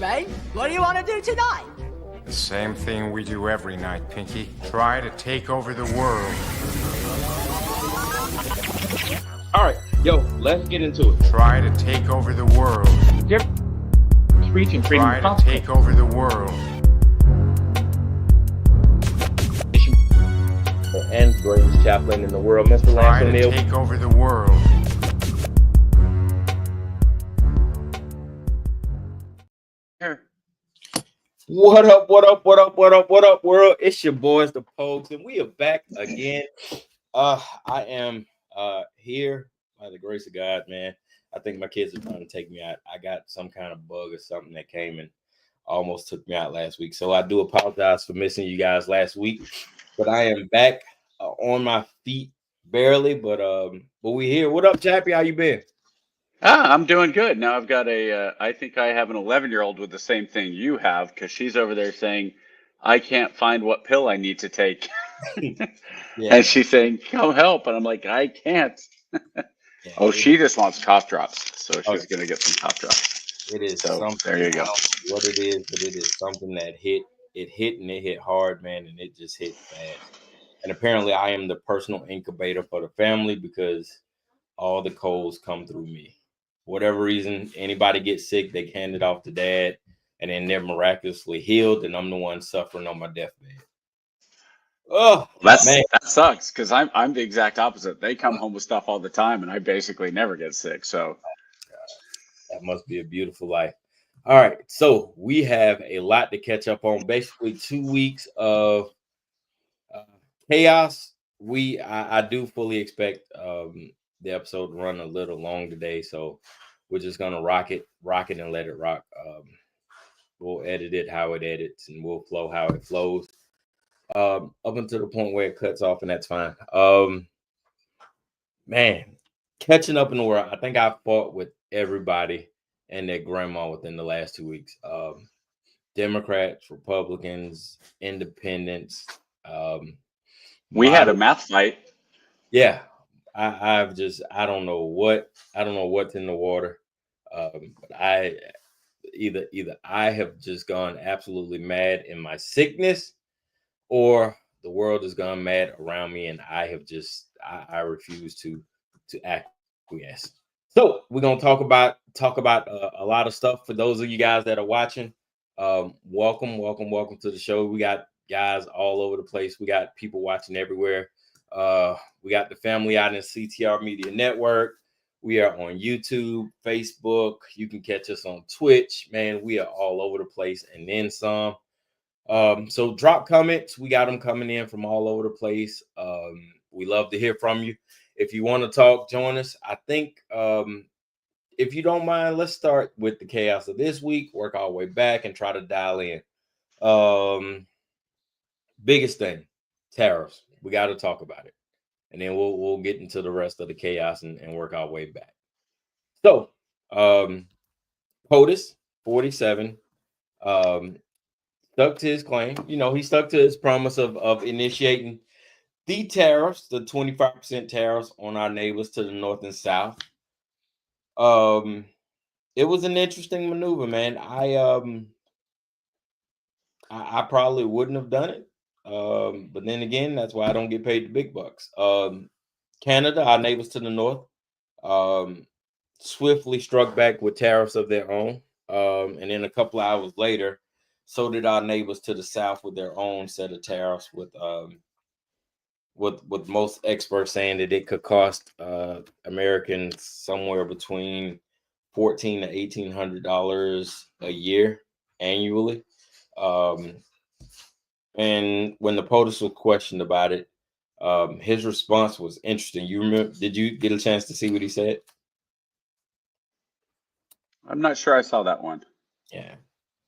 Ray, what do you want to do tonight? The same thing we do every night, Pinky. Try to take over the world. All right, yo, let's get into it. Try to take over the world. Reaching freedom Try to take over the world. And greatest chaplain in the world, Mr. Try Lance to O'Neill. take over the world. What up, what up, what up, what up, what up, world? It's your boys, the POGs, and we are back again. I am here by the grace of God, man. I think my kids are trying to take me out. I got some kind of bug or something that came and almost took me out last week. So I do apologize for missing you guys last week, but I am back on my feet barely, but we here. What up, Chappie? How you been? I'm doing good. Now I've got I think I have an 11-year-old with the same thing you have, because she's over there saying, I can't find what pill I need to take. Yeah. And she's saying, come help. And I'm like, I can't. Yeah, Oh, she just wants cough drops. So she's going to get some cough drops. It is So something. there you go. I don't know what it is, but it is something that hit and it hit hard, man, and it just hit fast. And apparently I am the personal incubator for the family because all the colds come through me. Whatever reason, anybody gets sick, they hand it off to dad, and then they're miraculously healed, and I'm the one suffering on my deathbed. Oh, That sucks, because I'm the exact opposite. They come home with stuff all the time, and I basically never get sick. So that must be a beautiful life. All right, so we have a lot to catch up on. Basically, 2 weeks of chaos. I do fully expect the episode to run a little long today, so we're just gonna rock it and let it rock. We'll edit it how it edits, and we'll flow how it flows. Up until the point where it cuts off, and that's fine. Man, catching up in the world. I think I fought with everybody and their grandma within the last 2 weeks. Democrats, Republicans, Independents. we had a math fight. Yeah, I don't know what's in the water. But I either I have just gone absolutely mad in my sickness, or the world has gone mad around me, and I have just I refuse to acquiesce. So we're gonna talk about a lot of stuff. For those of you guys that are watching, welcome to the show. We got guys all over the place. We got people watching everywhere. We got the family out in CTR Media Network. We are on YouTube, Facebook. You can catch us on Twitch. Man, we are all over the place and then some. So drop comments. We got them coming in from all over the place. We love to hear from you. If you want to talk, join us. I think if you don't mind, let's start with the chaos of this week, work our way back and try to dial in. Biggest thing, tariffs. We got to talk about it, and then we'll get into the rest of the chaos and work our way back. So, POTUS 47 stuck to his claim. You know, he stuck to his promise of initiating the tariffs, the 25% tariffs on our neighbors to the north and south. It was an interesting maneuver, man. I probably wouldn't have done it. But then again, that's why I don't get paid the big bucks. Canada, our neighbors to the north, swiftly struck back with tariffs of their own. And then a couple of hours later, so did our neighbors to the south with their own set of tariffs, with most experts saying that it could cost Americans somewhere between $1,400 to $1,800 a year annually. And when the POTUS was questioned about it, his response was interesting. You remember? Did you get a chance to see what he said? I'm not sure I saw that one. Yeah,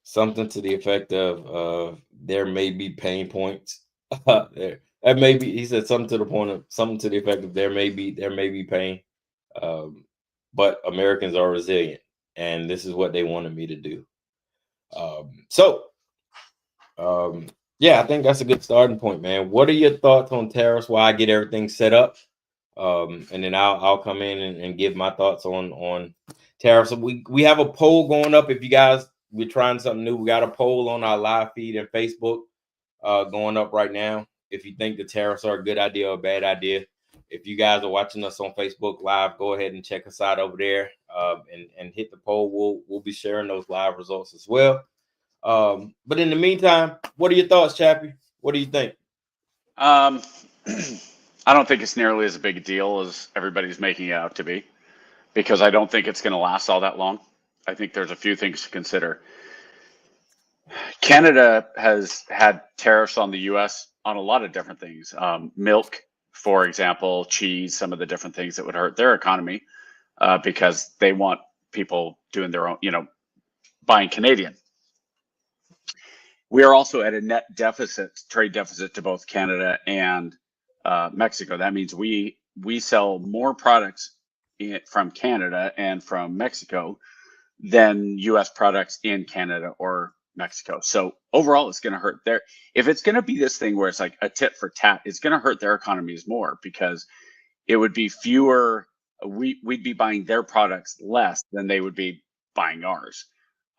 something to the effect of there may be pain points. That may be. He said something to the effect of there may be pain, but Americans are resilient, and this is what they wanted me to do. Yeah, I think that's a good starting point, man. What are your thoughts on tariffs while I get everything set up? And then I'll come in and give my thoughts on tariffs. We have a poll going up. If you guys we're trying something new. We got a poll on our live feed and Facebook going up right now. If you think the tariffs are a good idea or a bad idea, if you guys are watching us on Facebook Live, go ahead and check us out over there and hit the poll. We'll be sharing those live results as well. But in the meantime, what are your thoughts, Chappie? What do you think? I don't think it's nearly as big a deal as everybody's making it out to be, because I don't think it's going to last all that long. I think there's a few things to consider. Canada has had tariffs on the U.S. on a lot of different things. Milk, for example, cheese, some of the different things that would hurt their economy because they want people doing their own, buying Canadian. We are also at a net deficit, trade deficit to both Canada and Mexico. That means we sell more products from Canada and from Mexico than U.S. products in Canada or Mexico. So overall, it's going to hurt their. If it's going to be this thing where it's like a tit for tat, it's going to hurt their economies more because it would be fewer. We'd be buying their products less than they would be buying ours.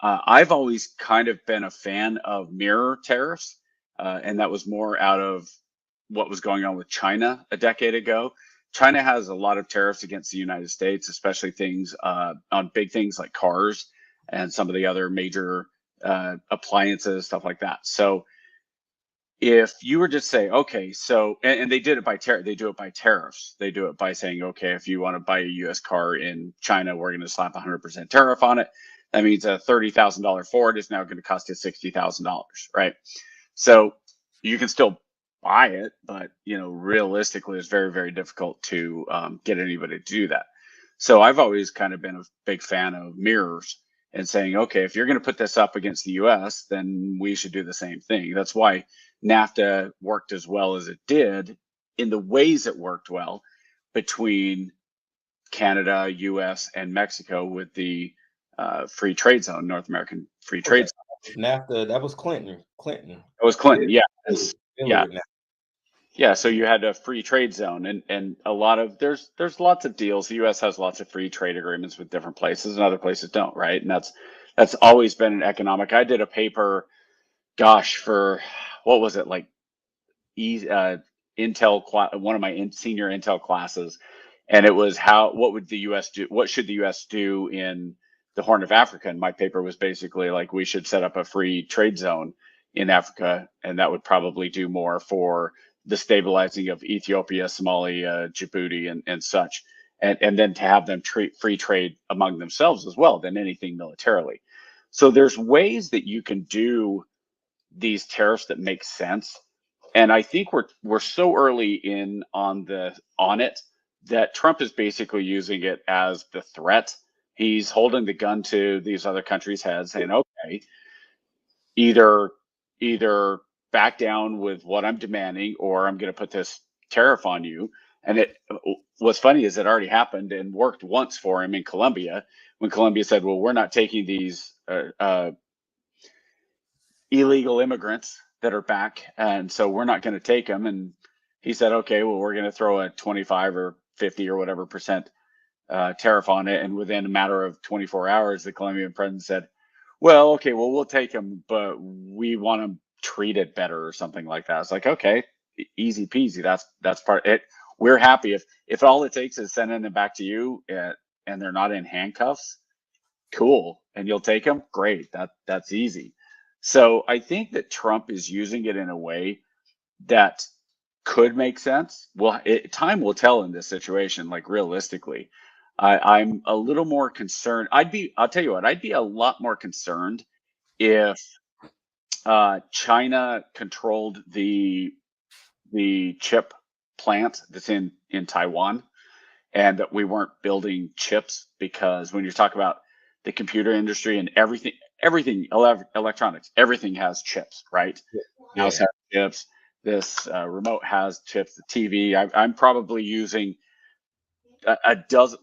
I've always kind of been a fan of mirror tariffs, and that was more out of what was going on with China a decade ago. China has a lot of tariffs against the United States, especially things on big things like cars and some of the other major appliances, stuff like that. So if you were just say, okay, so, and they did it by tariff, they do it by tariffs. They do it by saying, okay, if you want to buy a US car in China, we're going to slap 100% tariff on it. That means a $30,000 Ford is now going to cost you $60,000, right? So you can still buy it, but realistically, it's very, very difficult to get anybody to do that. So I've always kind of been a big fan of mirrors and saying, okay, if you're going to put this up against the U.S., then we should do the same thing. That's why NAFTA worked as well as it did in the ways it worked well between Canada, U.S., and Mexico with the free trade zone, North American free trade zone. NAFTA, that was Clinton. It was Clinton, yeah. Yeah, so you had a free trade zone and a lot of there's lots of deals. The US has lots of free trade agreements with different places and other places don't, right? And that's always been an economic. I did a paper, gosh, for what was it, like Intel, one of my senior Intel classes, and it was what would the US do? What should the US do in the Horn of Africa? And my paper was basically like we should set up a free trade zone in Africa, and that would probably do more for the stabilizing of Ethiopia, Somalia, Djibouti, and such, and then to have them treat free trade among themselves as well than anything militarily. So there's ways that you can do these tariffs that make sense, and I think we're so early in on it that Trump is basically using it as the threat. He's holding the gun to these other countries' heads, saying, "Okay, either back down with what I'm demanding, or I'm going to put this tariff on you." And what's funny is it already happened and worked once for him in Colombia when Colombia said, "Well, we're not taking these illegal immigrants that are back, and so we're not going to take them." And he said, "Okay, well, we're going to throw a 25 or 50 or whatever percent tariff on it." And within a matter of 24 hours, the Colombian president said, "Well, okay, well, we'll take them, but we want them treated better," or something like that. It's like, okay, easy peasy. That's part it. We're happy if all it takes is sending them back to you and they're not in handcuffs. Cool, and you'll take them. Great, that's easy. So I think that Trump is using it in a way that could make sense. Well, time will tell in this situation. Like realistically, I'm a little more concerned. I'll tell you what, I'd be a lot more concerned if China controlled the chip plant that's in Taiwan, and that we weren't building chips, because when you talk about the computer industry and everything electronics, everything has chips, right? Yeah. Mouse has chips. This remote has chips. The TV. I'm probably using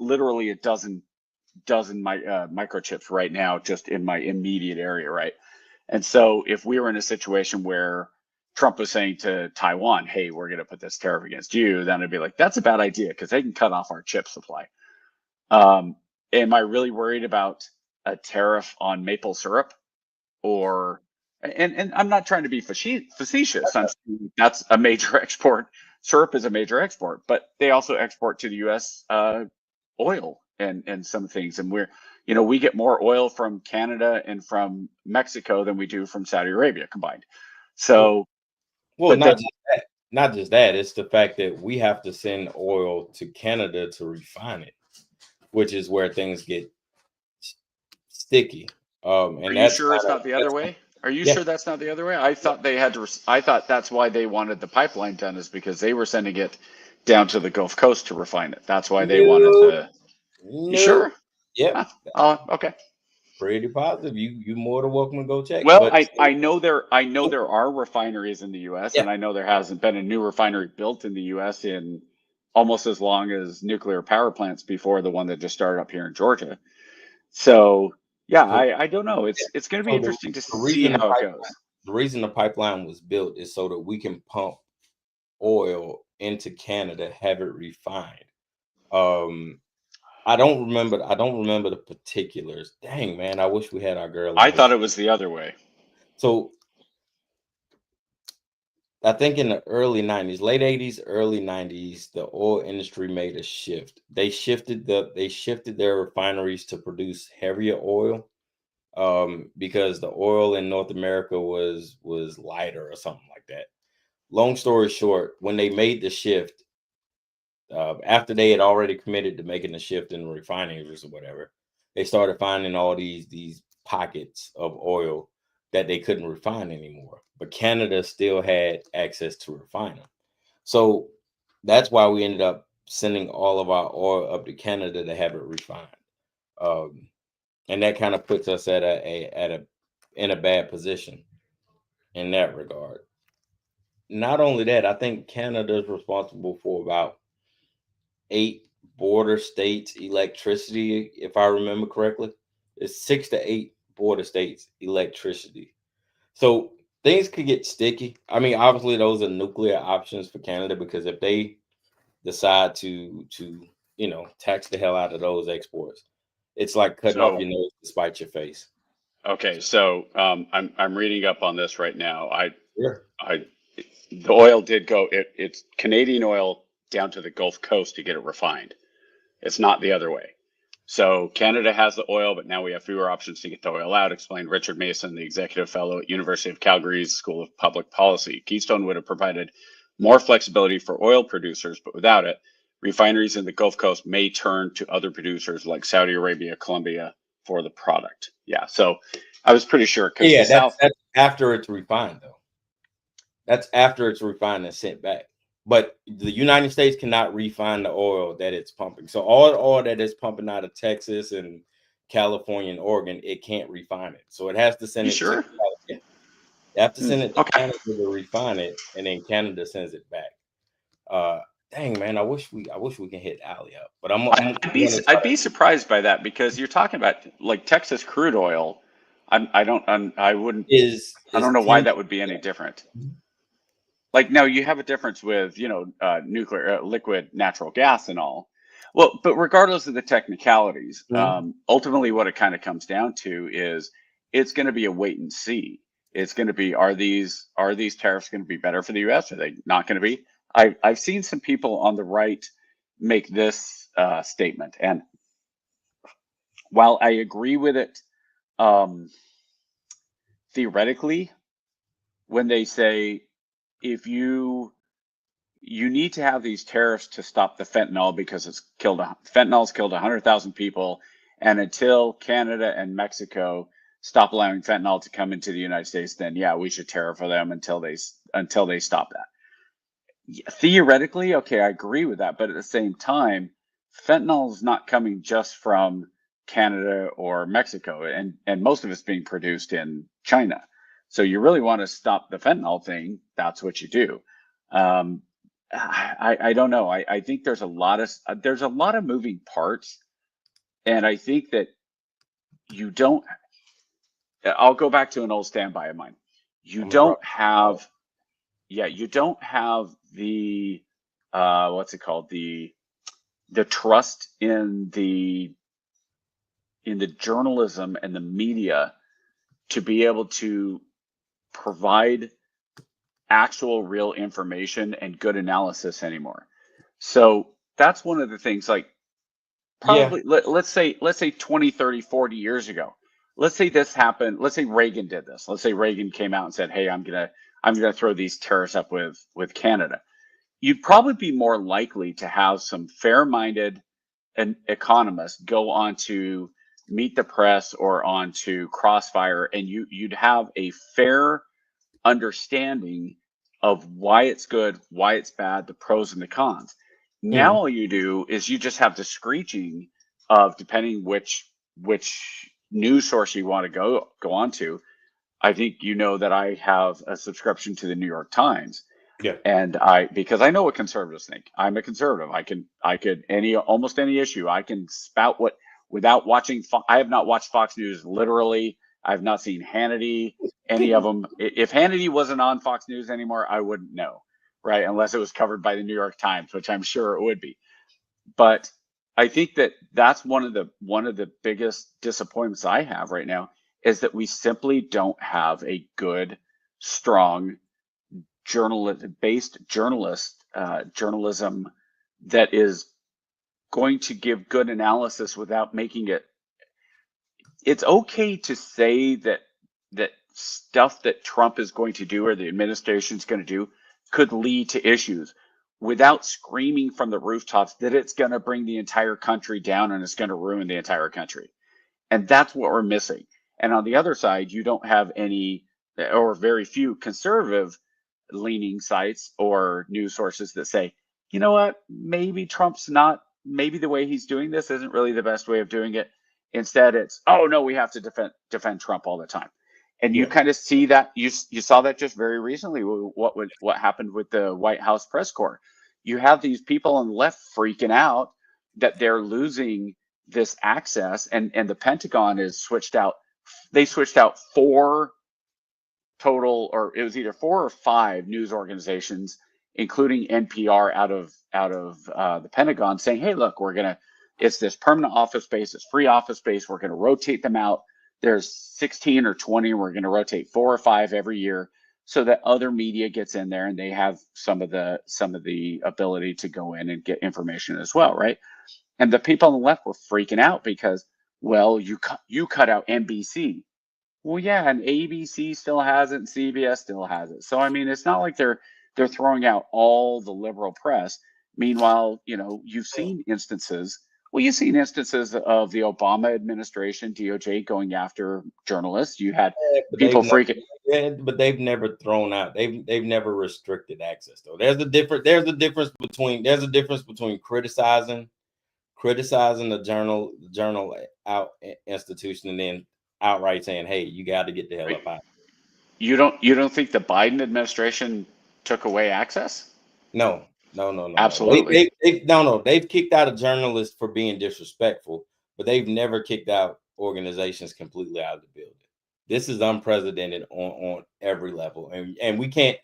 literally a dozen microchips right now, just in my immediate area, right? And so if we were in a situation where Trump was saying to Taiwan, "Hey, we're going to put this tariff against you," then I'd be like, that's a bad idea because they can cut off our chip supply. Am I really worried about a tariff on maple syrup? or and I'm not trying to be facetious. I'm saying that's a major export. Syrup is a major export, but they also export to the U.S. Oil and some things, and we get more oil from Canada and from Mexico than we do from Saudi Arabia combined. So, Well, but not then just that. Not just that. It's the fact that we have to send oil to Canada to refine it, which is where things get sticky. are And you that's sure kind it's of not the other way? Are you yeah. sure that's not the other way? I thought they had to. I thought that's why they wanted the pipeline done, is because they were sending it down to the Gulf Coast to refine it. That's why they wanted No, to. You no. sure? Yep. Huh. Oh, okay. Pretty positive. You more than welcome to go check. Well, But I know there are refineries in the U.S. yeah, and I know there hasn't been a new refinery built in the U.S. in almost as long as nuclear power plants before the one that just started up here in Georgia. So yeah, so I don't know. It's going to be so interesting to the see reason how it goes. the reason the pipeline was built is so that we can pump oil into Canada, have it refined. Um, I don't remember the particulars. Dang man, I wish we had our girl in I here. thought it was the other way. So I think in the early 90s, late 80s, early 90s, the oil industry made a shift. They shifted their refineries to produce heavier oil because the oil in North America was lighter or something like that. Long story short, when they made the shift, after they had already committed to making the shift in refineries or whatever, they started finding all these pockets of oil that they couldn't refine anymore. But Canada still had access to refine them. So that's why we ended up sending all of our oil up to Canada to have it refined. Um, and that kind of puts us at a in a bad position in that regard. Not only that, I think Canada is responsible for about 8 border states electricity, if I remember correctly. It's 6 to 8 border states electricity. So things could get sticky. I mean, obviously those are nuclear options for Canada because if they decide to tax the hell out of those exports, it's like cutting off So your nose to spite your face. okay, so I'm reading up on this right now. Yeah. I the oil did go. It's Canadian oil down to the Gulf Coast to get it refined. It's not the other way. So Canada has the oil, but now we have fewer options to get the oil out, explained Richard Mason, the executive fellow at University of Calgary's School of Public Policy. Keystone would have provided more flexibility for oil producers, but without it, refineries in the Gulf Coast may turn to other producers like Saudi Arabia, Colombia for the product. Yeah, so I was pretty sure because the Yeah, South. that's after it's refined though. That's after it's refined and sent back. But the United States cannot refine the oil that it's pumping. So all the oil that is pumping out of Texas and California and Oregon, it can't refine it. So it has to send You it to sure? yeah, they have to send it to Okay. Canada to refine it, and then Canada sends it back. Uh dang man, I wish we can hit Alley up. But I'm gonna try I'd be surprised by that because you're talking about like Texas crude oil. I wouldn't to I is don't know why 10. that would be any different. Like now you have a difference with nuclear liquid natural gas and all. Well, but regardless of the technicalities, Mhm. ultimately what it kind of comes down to is it's going to be a wait and see. It's going to be, are these tariffs going to be better for the U.S.? Are they not going to be? I've seen some people on the right make this statement, and while I agree with it, um, theoretically, when they say if you need to have these tariffs to stop the fentanyl because fentanyl's killed 100,000 people, and until Canada and Mexico stop allowing fentanyl to come into the United States, then yeah, we should tariff for them until they stop that. Yeah, theoretically, okay, I agree with that, but at the same time, fentanyl is not coming just from Canada or Mexico, and most of it's being produced in China. So you really want to stop the fentanyl thing, that's what you do. Um, I don't know. I think there's a lot of moving parts, and I think that you don't. I'll go back to an old standby of mine. You I'm gonna drop don't out. have, yeah, you don't have the what's it called, the trust in the journalism and the media to be able to provide actual real information and good analysis anymore. So that's one of the things, like, probably let's say 20, 30, 40 years ago. Let's say this happened. Let's say Reagan did this. Let's say Reagan came out and said, "Hey, I'm gonna throw these tariffs up with Canada." You'd probably be more likely to have some fair-minded economists go on to Meet the Press or on to Crossfire, and you'd have a fair understanding of why it's good, why it's bad, the pros and the cons. Now all you do is you just have the screeching of, depending which news source you want to go on to. I think you know that I have a subscription to the New York Times. Yeah. And because I know what conservatives think. I'm a conservative. I could almost any issue I can spout what without watching. I have not watched Fox News literally. I've not seen Hannity, any of them. If Hannity wasn't on Fox News anymore, I wouldn't know, right? Unless it was covered by the New York Times, which I'm sure it would be. But I think that that's one of the biggest disappointments I have right now, is that we simply don't have a good, strong journalism that is going to give good analysis without making it. It's okay to say that stuff that Trump is going to do or the administration is going to do could lead to issues, without screaming from the rooftops that it's going to bring the entire country down and it's going to ruin the entire country. And that's what we're missing. And on the other side, you don't have any or very few conservative leaning sites or news sources that say, you know what, maybe the way he's doing this isn't really the best way of doing it. Instead, it's, oh no, we have to defend Trump all the time. And you kind of see that, you saw that just very recently, what happened with the White House press corps. You have these people on the left freaking out that they're losing this access, and the Pentagon is switched out. They switched out 4 total, or it was either 4 or 5 news organizations, including NPR, out of the Pentagon, saying, hey, look, it's this permanent office space, it's free office space, we're going to rotate them out. There's 16 or 20, we're going to rotate 4 or 5 every year, so that other media gets in there and they have some of the ability to go in and get information as well, right? And the people on the left were freaking out because, well, you cut out NBC. Well, yeah, and ABC still has it, and CBS still has it. So I mean, it's not like they're throwing out all the liberal press. Meanwhile, you've seen instances. Well, you've seen instances of the Obama administration, DOJ, going after journalists. You had people freaking. Yeah, but they've never thrown out. They've never restricted access, though. There's a difference between criticizing the journal out institution, and then outright saying, hey, you got to get the hell up out. You don't think the Biden administration took away access? No. Absolutely. They've kicked out a journalist for being disrespectful, but they've never kicked out organizations completely out of the building. This is unprecedented on every level, and we can't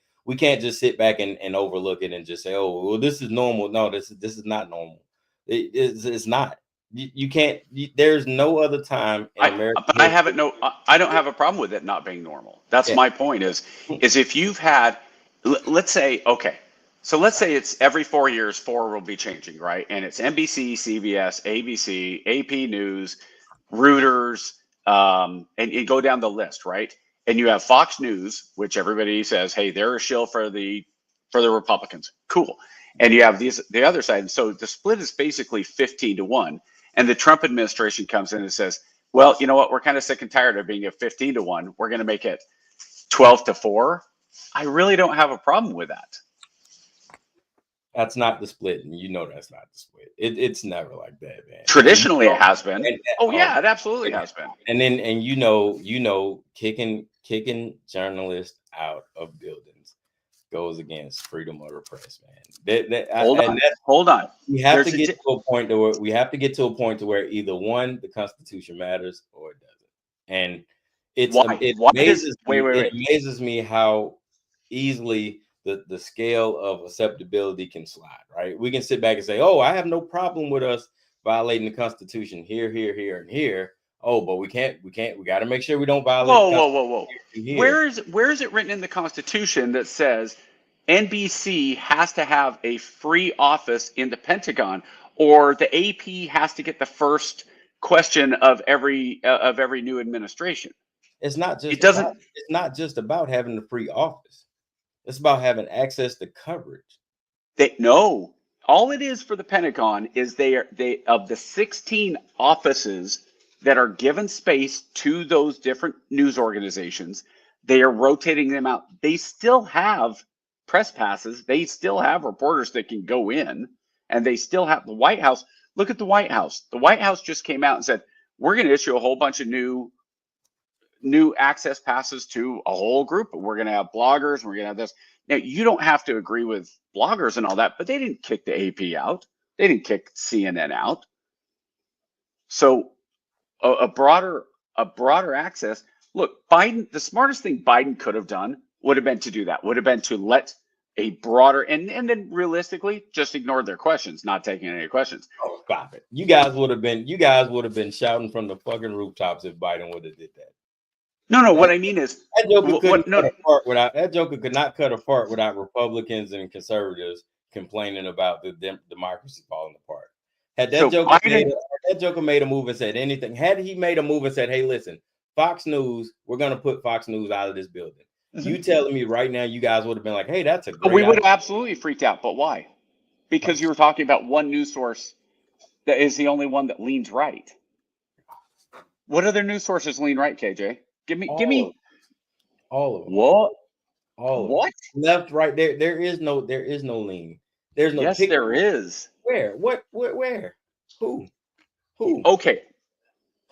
just sit back and overlook it and just say, oh, well, this is normal. No, this is not normal. It's not. You can't. There's no other time in America. But I don't have a problem with it not being normal. That's my point. Is if you've had, let's say, okay. So let's say it's every 4 years, 4 will be changing, right? And it's NBC, CBS, ABC, AP News, Reuters, and you go down the list, right? And you have Fox News, which everybody says, hey, they're a shill for the Republicans. Cool. And you have the other side. And so the split is basically 15-1. And the Trump administration comes in and says, well, you know what? We're kind of sick and tired of being a 15-1. We're going to make it 12-4. I really don't have a problem with that. That's not the split, and that's not the split. It's never like that, man. Traditionally, it has been. It absolutely has been. And then, kicking journalists out of buildings goes against freedom of the press, man. Hold on. We have to get to a point to where either one, the Constitution matters, or it doesn't. And it amazes me how easily the scale of acceptability can slide, right? We can sit back and say, oh, I have no problem with us violating the Constitution here, and here. oh, but we got to make sure we don't violate. Whoa. Where is it written in the Constitution that says NBC has to have a free office in the Pentagon, or the AP has to get the first question of every new administration? It's not just it doesn't. It's not just about having the free office. It's about having access to coverage. No, all it is for the Pentagon is they of the 16 offices that are given space to those different news organizations, they are rotating them out. They still have press passes. They still have reporters that can go in, and they still have the White House. Look at the White House. The White House just came out and said, we're going to issue a whole bunch of new access passes to a whole group. We're going to have bloggers. We're going to have this. Now, you don't have to agree with bloggers and all that, but they didn't kick the AP out. They didn't kick CNN out. So a broader access. Look, Biden, the smartest thing Biden could have done would have been to do that, would have been to let a broader, and then realistically just ignored their questions, not taking any questions. Oh, stop it. You guys would have been shouting from the fucking rooftops if Biden would have did that. No, what I mean is that Joker could not cut a fart without Republicans and conservatives complaining about the democracy falling apart. Had that Joker made a move and said anything, had he made a move and said, hey, listen, Fox News, we're going to put Fox News out of this building. Mm-hmm. You telling me right now you guys would have been like, hey, that's a great We would have absolutely freaked out. But why? Because you were talking about one news source that is the only one that leans right. What other news sources lean right, KJ? Give me all of them. What? All of what? Them. Left, right. There is no lean. There's no. Yes, there is. Where? What? Where? Who? Okay.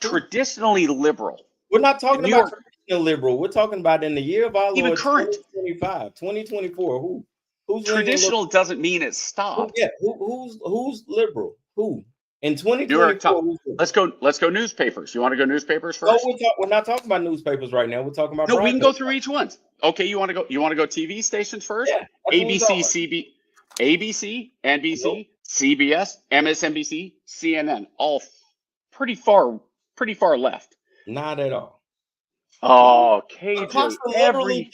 Traditionally liberal. We're not talking about traditional liberal. We're talking about in the year of our Even Lord, current 2024. Who's traditional doesn't mean it's stopped. Yeah. Who's liberal? Who? In 2024, let's go newspapers. You want to go newspapers first? No, we're not talking about newspapers right now. We're talking about. No, we can go through each one. Okay, you want to go TV stations first? Yeah, ABC, NBC, CBS, MSNBC, CNN, all pretty far left. Not at all. Oh, KJ, Acosta literally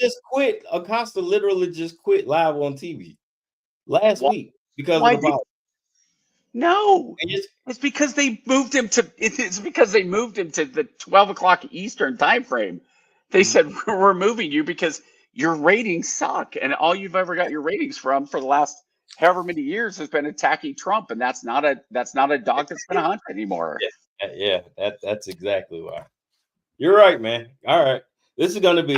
just quit live on TV last week because of the virus. No, it's because they moved him to. It's because they moved him to the 12 o'clock Eastern time frame. They said we're moving you because your ratings suck, and all you've ever got your ratings from for the last however many years has been attacking Trump, and that's not a dog that's going to hunt anymore. Yeah, that's exactly why. You're right, man. All right, this is gonna be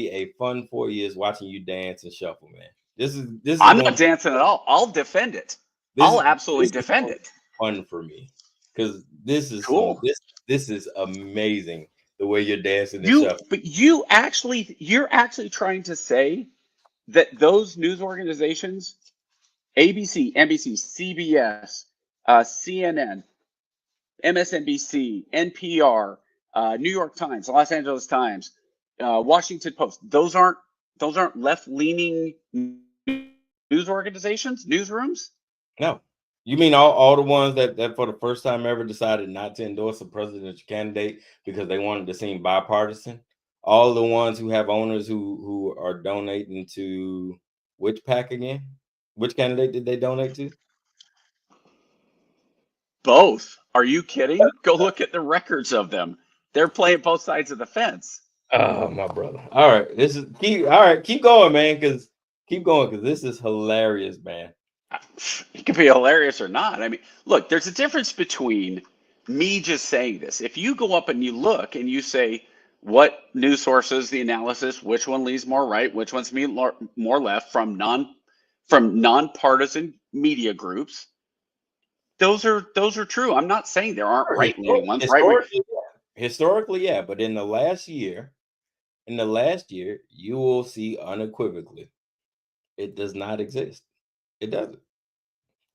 a fun 4 years watching you dance and shuffle, man. This is. I'm not dancing at all. I'll defend it. I'll absolutely defend it. Fun for me because this is cool. This is amazing the way you're dancing and shuffling. But you're actually trying to say that those news organizations, ABC, NBC, CBS, CNN, MSNBC, NPR, New York Times, Los Angeles Times, Washington Post, those aren't left-leaning news organizations, newsrooms? No. You mean all the ones that for the first time ever decided not to endorse a presidential candidate because they wanted to seem bipartisan? All the ones who have owners who are donating to which PAC again? Which candidate did they donate to? Both. Are you kidding? Go look at the records of them. They're playing both sides of the fence. Oh, my brother. All right. Keep going, man, because this is hilarious, man. It could be hilarious or not. I mean, look, there's a difference between me just saying this. If you go up and you look and you say, what news sources, the analysis, which one leans more right, which one's more left from nonpartisan media groups, those are true. I'm not saying there aren't right-leaning ones. Historically, yeah, but in the last year, you will see unequivocally, it does not exist. It doesn't.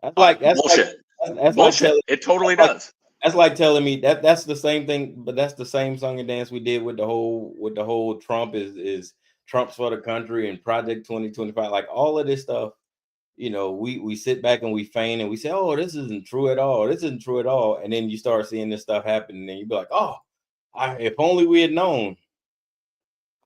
That's bullshit. That's bullshit. It totally does. That's like telling me that's the same thing, but that's the same song and dance we did with the whole Trump is Trump's for the country and Project 2025. Like all of this stuff we sit back and we feign and we say, oh, this isn't true at all. This isn't true at all. And then you start seeing this stuff happen, and then you be like, oh, if only we had known.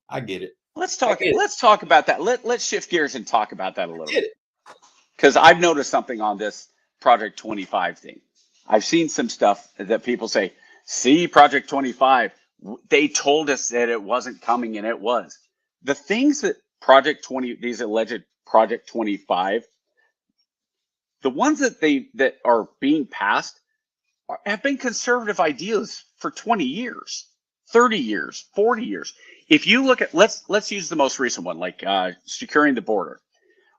I get it. Let's talk about that. Let's shift gears and talk about that a little Get bit. it. Because I've noticed something on this Project 25 thing. I've seen some stuff that people say, see, Project 25, they told us that it wasn't coming, and it was. The things that these alleged Project 25, the ones that are being passed have been conservative ideas for 20 years, 30 years, 40 years. If you look at, let's use the most recent one, like securing the border.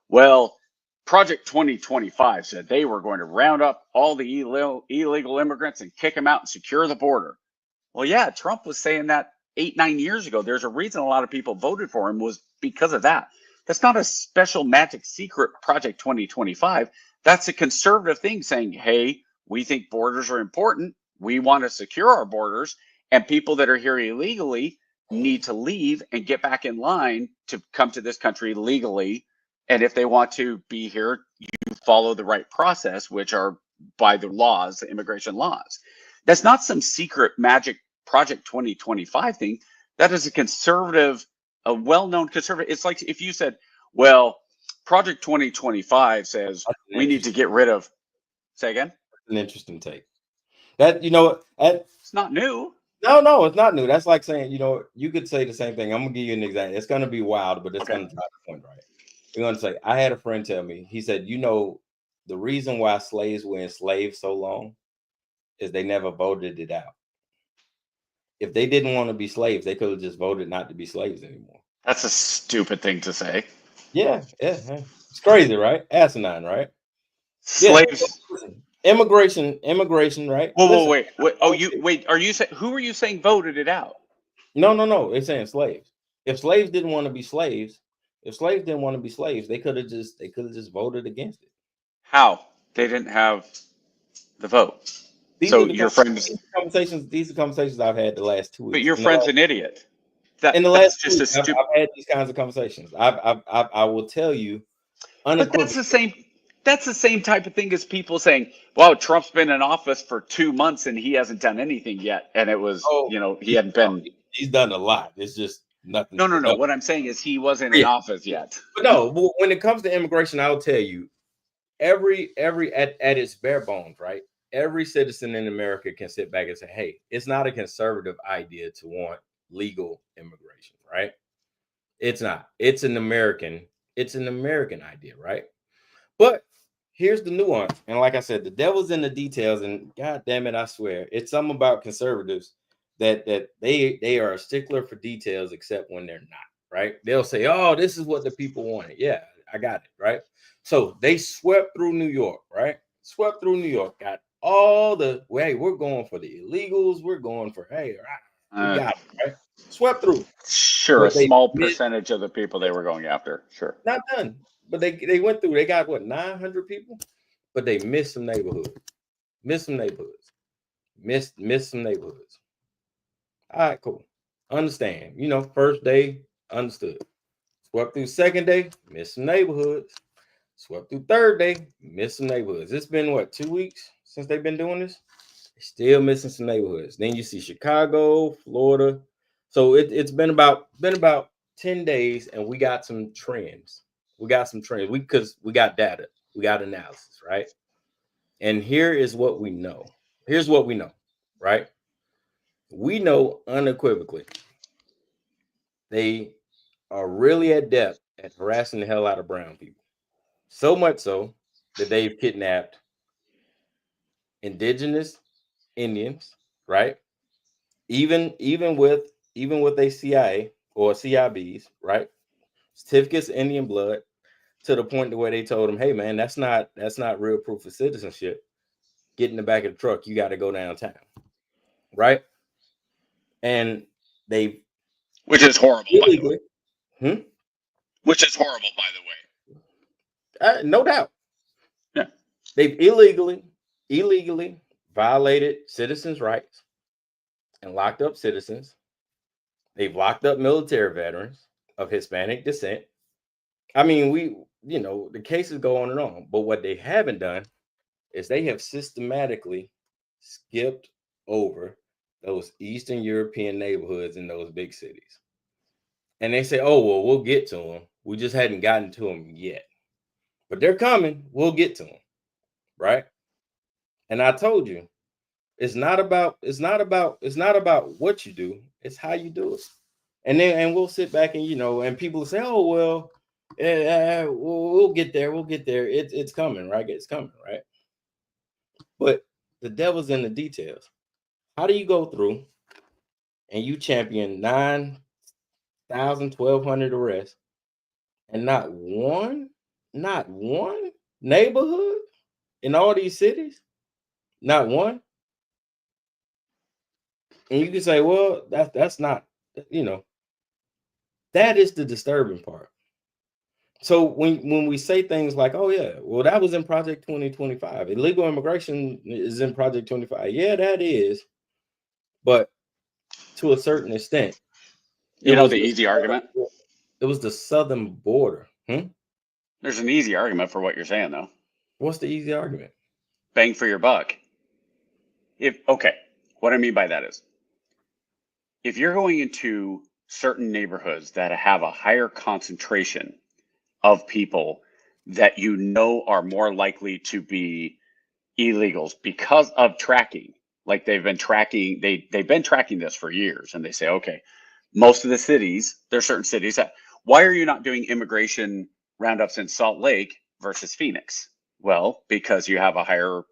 Well, Project 2025 said they were going to round up all the illegal immigrants and kick them out and secure the border. Well, yeah, Trump was saying that 8-9 years ago. There's a reason a lot of people voted for him was because of that. That's not a special magic secret Project 2025. That's a conservative thing saying, hey, we think borders are important. We want to secure our borders, and people that are here illegally need to leave and get back in line to come to this country legally. And if they want to be here, you follow the right process, which are by the laws, the immigration laws. That's not some secret magic Project 2025 thing. That is a well-known conservative. It's like if you said, well, Project 2025 says we need to get rid of, say again? An interesting take. It's not new. No, it's not new. That's like saying, you could say the same thing. I'm gonna give you an example. It's gonna be wild, but it's gonna try the point right. You're gonna say, I had a friend tell me, he said, the reason why slaves were enslaved so long is they never voted it out. If they didn't want to be slaves, they could have just voted not to be slaves anymore. That's a stupid thing to say. Yeah. It's crazy, right? Asinine, right? Slaves. Yeah. Immigration, right? Whoa, wait. Oh, are you saying, who are you saying voted it out? No. They're saying slaves. If slaves didn't want to be slaves, they could have just voted against it. How? They didn't have the vote. These are conversations I've had the last 2 weeks. But your friend's an idiot. I've had these kinds of conversations. I will tell you. But that's the same type of thing as people saying, "Wow, Trump's been in office for 2 months and he hasn't done anything yet." And it was, he hadn't been. He's done a lot. It's just nothing. No. What I'm saying is he wasn't in office yet. But no, when it comes to immigration, I'll tell you, every at its bare bones, right? Every citizen in America can sit back and say, hey, it's not a conservative idea to want legal immigration, right? It's not. It's an American idea, right? But here's the nuance. And like I said, the devil's in the details, and God damn it, I swear, it's something about conservatives that they are a stickler for details, except when they're not, right? They'll say, oh, this is what the people wanted. Yeah, I got it, right? So they swept through New York, right? Got all the way. We're going for the illegals. We're going for, we got it, right? Swept through. Sure, a small percentage of the people they were going after. Sure. Not done. But they went through. They got 900 people, but they missed some neighborhoods. Missed some neighborhoods. All right, cool. Understand. First day, understood. Swept through second day, missed some neighborhoods. Swept through third day, missed some neighborhoods. It's been 2 weeks since they've been doing this? They're still missing some neighborhoods. Then you see Chicago, Florida. So it's been about 10 days, and we got some trends. Because we got data, we got analysis, right? And here is what we know. Right? We know unequivocally they are really adept at harassing the hell out of brown people. So much so that they've kidnapped indigenous Indians, right? Even with a CIA or CIBs, right? Certificates of Indian blood, to the point to where they told them, hey man, that's not real proof of citizenship. Get in the back of the truck, you got to go downtown. Right? And which is horrible, illegally, by the way. Which is horrible, by the way. No doubt. Yeah. They've illegally violated citizens' rights and locked up citizens. They've locked up military veterans of Hispanic descent. I mean, the cases go on and on. But what they haven't done is they have systematically skipped over those Eastern European neighborhoods in those big cities. And they say, oh, well, we'll get to them. We just hadn't gotten to them yet. But they're coming. We'll get to them. Right. And I told you, it's not about what you do, it's how you do it. And we'll sit back and and people will say, oh well, we'll get there. It's coming, right? It's coming, right? But the devil's in the details. How do you go through and you champion 9,000, 1,200 arrests, and not one neighborhood in all these cities, not one? And you can say, well, that's not, that is the disturbing part. So when we say things like, oh yeah, well, that was in Project 2025. Illegal immigration is in Project 25. Yeah, that is. But to a certain extent, the easy argument. It was the southern border. There's an easy argument for what you're saying, though. What's the easy argument? Bang for your buck. What I mean by that is, if you're going into certain neighborhoods that have a higher concentration of people that are more likely to be illegals because of tracking, like they've been tracking this for years, and they say, okay, most of the cities, there's certain cities that, why are you not doing immigration roundups in Salt Lake versus Phoenix? Well, because you have a higher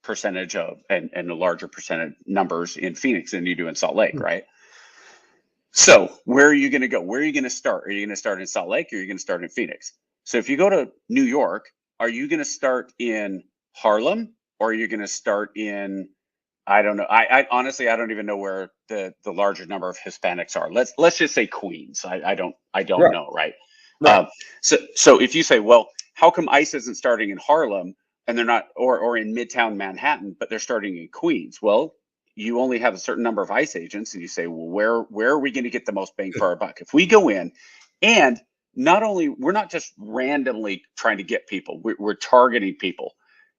percentage of and a larger percentage numbers in Phoenix than you do in Salt Lake, right? So where are you going to go? Where are you going to start? Are you going to start in Salt Lake, or are you going to start in Phoenix? So if you go to New York, are you going to start in Harlem, or are you going to start in, I don't know. I honestly, I don't even know where the larger number of Hispanics are. Let's just say Queens. I don't Right. know, right? Right. So if you say, well, how come ICE isn't starting in Harlem and they're not, or in Midtown Manhattan, but they're starting in Queens? Well, you only have a certain number of ICE agents, and you say, well, where are we going to get the most bang for our buck? If we go in, and we're not just randomly trying to get people, we're targeting people.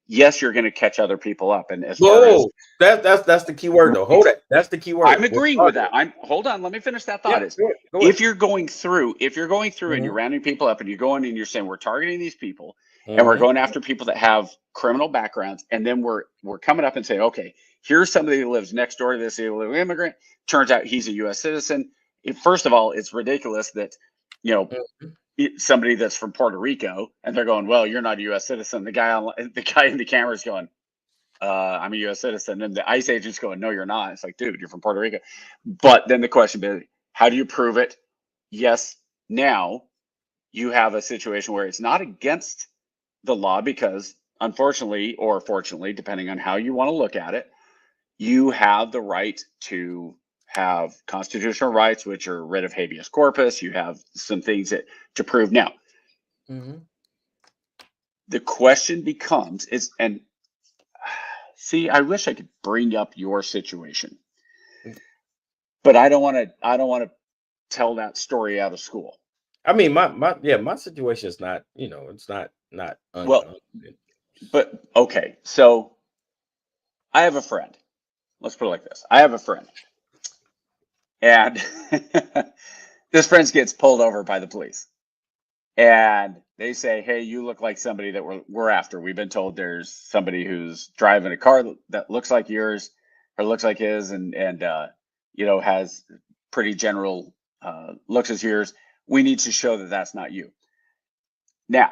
Yes, you're going to catch other people up. And as far as that's the key word, though. Hold it. That's the key word. I'm agreeing with that. Hold on. Let me finish that thought. Go If you're going through and you're rounding people up, and you're going and you're saying we're targeting these people, and we're going after people that have criminal backgrounds, and then we're coming up and saying, okay, here's somebody who lives next door to this illegal immigrant. Turns out he's a U.S. citizen. First of all, it's ridiculous that somebody that's from Puerto Rico, and they're going, well, you're not a U.S. citizen. The guy in the camera is going, I'm a U.S. citizen. And the ICE agent's going, no, you're not. It's like, dude, you're from Puerto Rico. But then the question is, how do you prove it? Yes, now you have a situation where it's not against the law because, unfortunately or fortunately, depending on how you want to look at it, you have the right to have constitutional rights, which are writ of habeas corpus. You have some things to prove. Now, the question becomes see, I wish I could bring up your situation, but I don't want to tell that story out of school. I mean, my situation is not, it's not well, but okay. So I have a friend. Let's put it like this. I have a friend, and this friend gets pulled over by the police, and they say, hey, you look like somebody that we're after. We've been told there's somebody who's driving a car that looks like yours or looks like his, and has pretty general looks as yours. We need to show that that's not you. Now,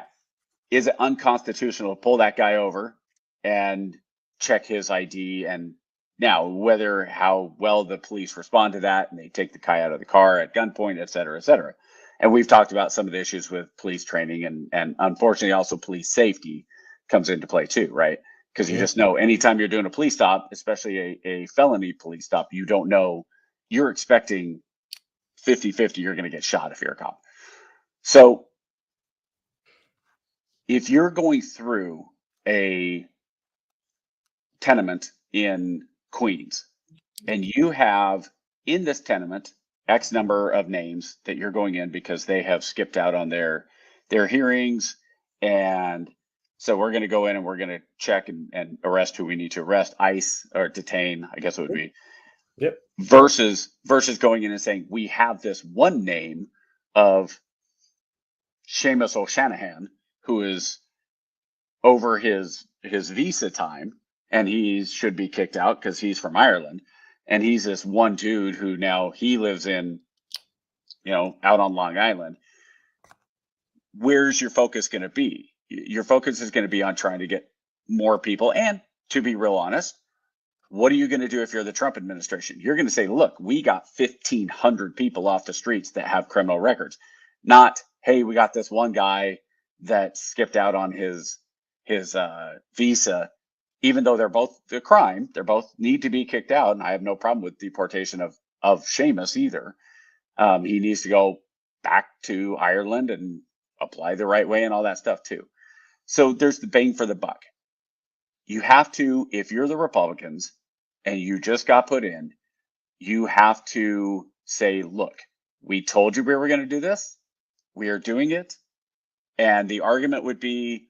is it unconstitutional to pull that guy over and check his ID? And now, how well the police respond to that, and they take the guy out of the car at gunpoint, et cetera, et cetera. And we've talked about some of the issues with police training, and unfortunately also police safety comes into play too, right? Because you just know anytime you're doing a police stop, especially a felony police stop, you don't know, you're expecting 50-50 you're going to get shot if you're a cop. So if you're going through a tenement in Queens, and you have in this tenement X number of names that you're going in because they have skipped out on their hearings, And so we're going to go in and we're going to check and arrest who we need to arrest, ICE or detain, I guess it would be. Yep. Versus going in and saying, we have this one name of Seamus O'Shanahan, who is over his visa time, and he should be kicked out because he's from Ireland. And he's this one dude who now he lives in, out on Long Island. Where's your focus going to be? Your focus is going to be on trying to get more people. And to be real honest, what are you going to do if you're the Trump administration? You're going to say, look, we got 1,500 people off the streets that have criminal records. Not, hey, we got this one guy that skipped out on his visa, even though they're both a crime. They both need to be kicked out. And I have no problem with deportation of Seamus either. He needs to go back to Ireland and apply the right way and all that stuff too. So there's the bang for the buck. You have to, if you're the Republicans and you just got put in, you have to say, look, we told you we were going to do this. We are doing it. And the argument would be,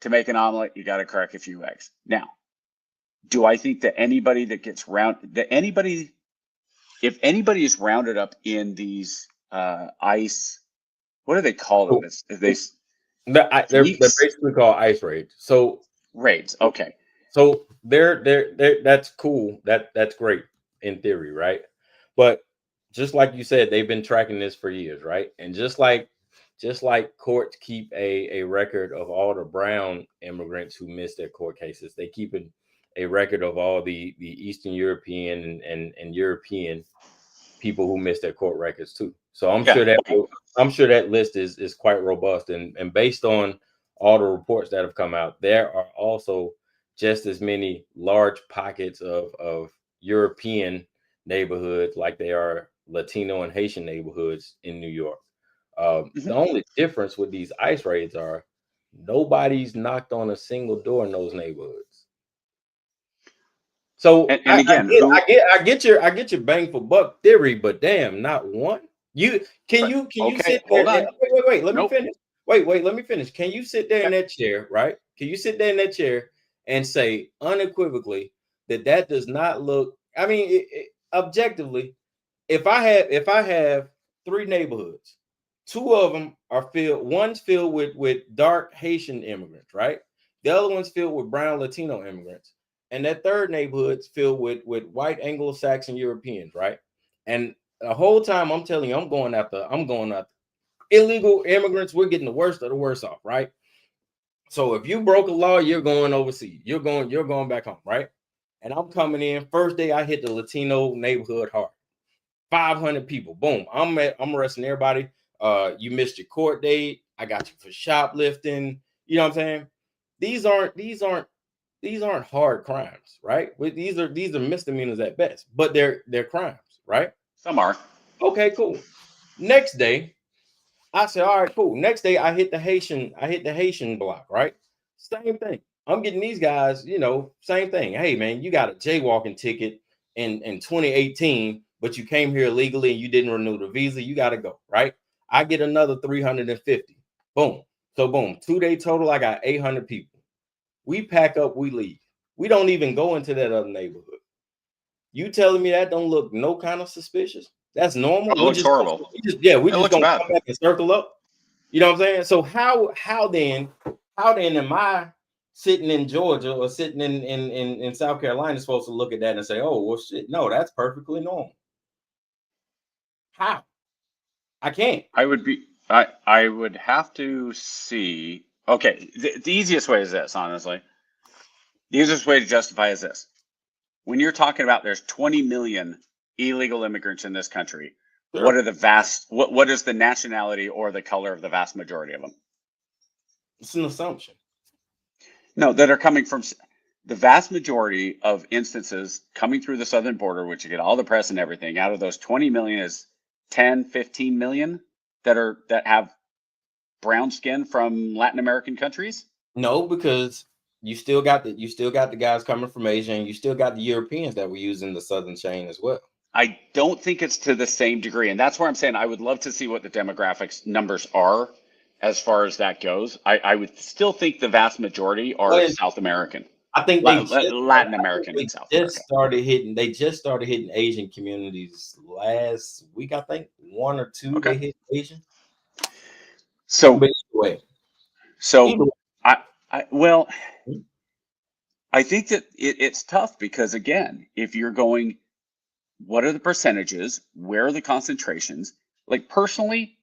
to make an omelet, you got to crack a few eggs. Now, do I think that anybody that gets if anybody is rounded up in these ICE, what do they call them? They're basically called ICE raids. So raids, okay. So they're that's cool. That's great in theory, right? But just like you said, they've been tracking this for years, right? And just like courts keep a record of all the brown immigrants who missed their court cases, they keep a record of all the Eastern European and European people who missed their court records too. So I'm sure that list is quite robust, and based on all the reports that have come out, there are also just as many large pockets of European neighborhoods like they are Latino and Haitian neighborhoods in New York. The only difference with these ICE raids are nobody's knocked on a single door in those neighborhoods. So I get your bang for buck theory, but damn, not one. Can you sit there? Wait, let me finish. Wait, let me finish. Can you sit there in that chair, right? Can you sit there in that chair and say unequivocally that does not look? I mean, objectively, if I have 3 neighborhoods, 2 of them are one's filled with dark Haitian immigrants, right? The other one's filled with brown Latino immigrants. And that third neighborhood's filled with white Anglo-Saxon Europeans, right? And the whole time I'm telling you, I'm going after illegal immigrants. We're getting the worst of the worst off, right? So if you broke a law, you're going overseas. You're going back home, right? And I'm coming in. First day I hit the Latino neighborhood hard. 500 people. Boom. I'm arresting everybody. You missed your court date. I got you for shoplifting. You know what I'm saying? These aren't hard crimes, right? These are misdemeanors at best, but they're crimes, right? Some are. Okay, cool. Next day, I said, all right, cool. Next day, I hit the Haitian block, right? Same thing. I'm getting these guys, same thing. Hey, man, you got a jaywalking ticket in 2018, but you came here illegally and you didn't renew the visa. You got to go, right? I get another 350. Boom. So boom, 2-day total, I got 800 people. We pack up, we leave. We don't even go into that other neighborhood. You telling me that don't look no kind of suspicious? That's normal. It looks horrible. We just gonna come back and circle up. You know what I'm saying? So how then am I sitting in Georgia or sitting in South Carolina supposed to look at that and say, oh well shit, no, that's perfectly normal? How? I can't. I would have to see. Okay, the easiest way is this, honestly. The easiest way to justify is this. When you're talking about there's 20 million illegal immigrants in this country, sure. What is the nationality or the color of the vast majority of them? It's an assumption. No, that are coming from the vast majority of instances coming through the southern border, which you get all the press and everything. Out of those 20 million is 10, 15 million that have brown skin from Latin American countries? No, because you still got the guys coming from Asia, and you still got the Europeans that were using the southern chain as well. I don't think it's to the same degree, and that's where I'm saying I would love to see what the demographics numbers are, as far as that goes. I would still think the vast majority are Well, South American, I think Latin American and South America. They just started hitting Asian communities last week. I think 1 or 2 Okay. they hit Asian. So, But either way, so well, Hmm. I think that it's tough because again, if you're going, what are the percentages? Where are the concentrations? Like personally,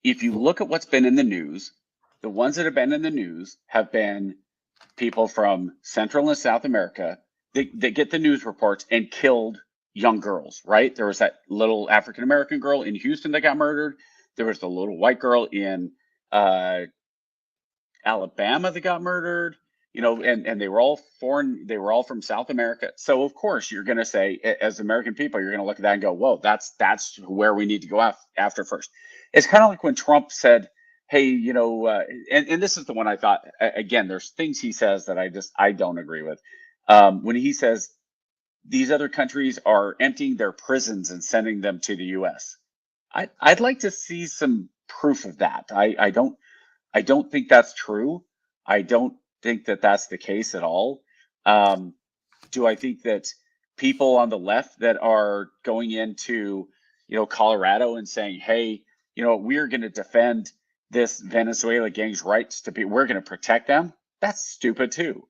if you look at what's been in the news, the ones that have been in the news have been people from Central and South America that get the news reports and killed young girls, right? There was that little African American girl in Houston that got murdered. There was the little white girl in uh, Alabama that got murdered, and they were all foreign, they were all from South America. So of course you're going to say, as American people, you're going to look at that and go, whoa, that's where we need to go after first. It's kind of like when Trump said, hey, and this is the one I thought, again, there's things he says that I don't agree with. When he says these other countries are emptying their prisons and sending them to the US. I'd like to see some proof of that. I don't think that's true. I don't think that that's the case at all. Do I think that people on the left that are going into, Colorado and saying, hey, we're going to defend this Venezuela gang's rights we're going to protect them? That's stupid too.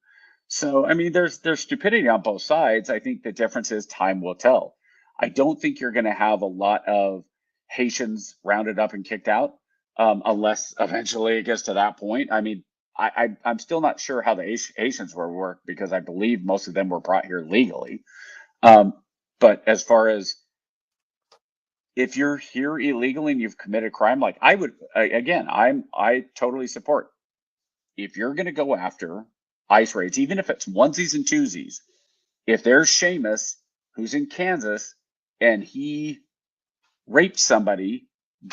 So, I mean, there's stupidity on both sides. I think the difference is time will tell. I don't think you're going to have a lot of Haitians rounded up and kicked out unless eventually it gets to that point. I mean, I'm still not sure how the Haitians will work because I believe most of them were brought here legally. But as far as if you're here illegally and you've committed crime, like I totally support. If you're going to go after ICE raids, even if it's onesies and twosies, if there's Seamus who's in Kansas and he raped somebody,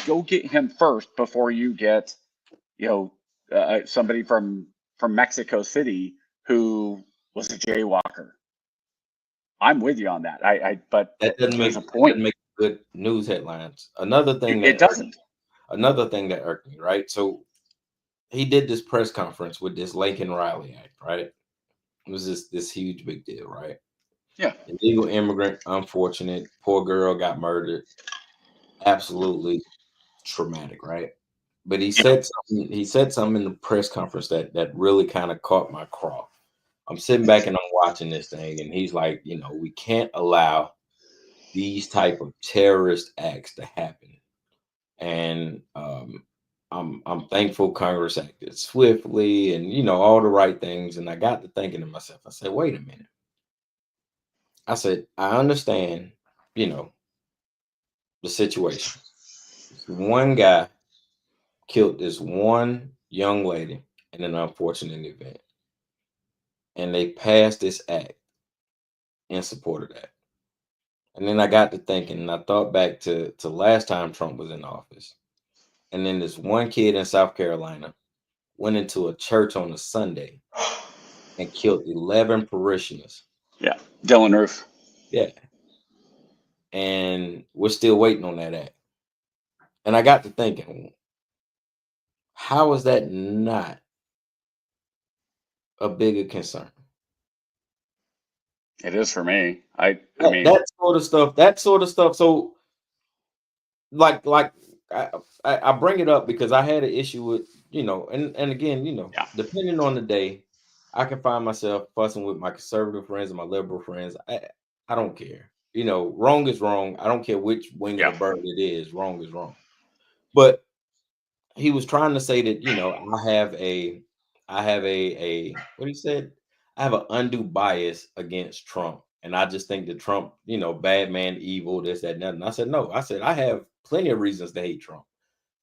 go get him first before you get, somebody from Mexico City who was a jaywalker. I'm with you on that. But that doesn't there's make a point. good news headlines. Another thing It doesn't. Another thing that irked me, right? So he did this press conference with this Lincoln Riley Act, right? It was this huge big deal, right? Yeah. Illegal immigrant, unfortunate, poor girl got murdered. Absolutely traumatic, right? But he said something in the press conference that really kind of caught my craw. I'm sitting back and I'm watching this thing, and he's like, we can't allow these type of terrorist acts to happen. And I'm thankful Congress acted swiftly and all the right things. And I got to thinking to myself, I said, wait a minute. I said, I understand, the situation. One guy killed this one young lady in an unfortunate event. And they passed this act in support of that. And then I got to thinking, and I thought back to last time Trump was in office. And then this one kid in South Carolina went into a church on a Sunday and killed 11 parishioners. Yeah. Dylan Roof. Yeah. And we're still waiting on that act. And I got to thinking, how is that not a bigger concern? It is for me. I mean, that sort of stuff. So like I bring it up because I had an issue with, and again, Yeah. depending on the day, I can find myself fussing with my conservative friends and my liberal friends. I don't care. Wrong is wrong. I don't care which wing of the bird it is. Wrong is wrong. But he was trying to say that, I have a what he said, I have an undue bias against Trump. And I just think that Trump, bad man, evil, this, that, and that. And I said, no, I have plenty of reasons to hate Trump.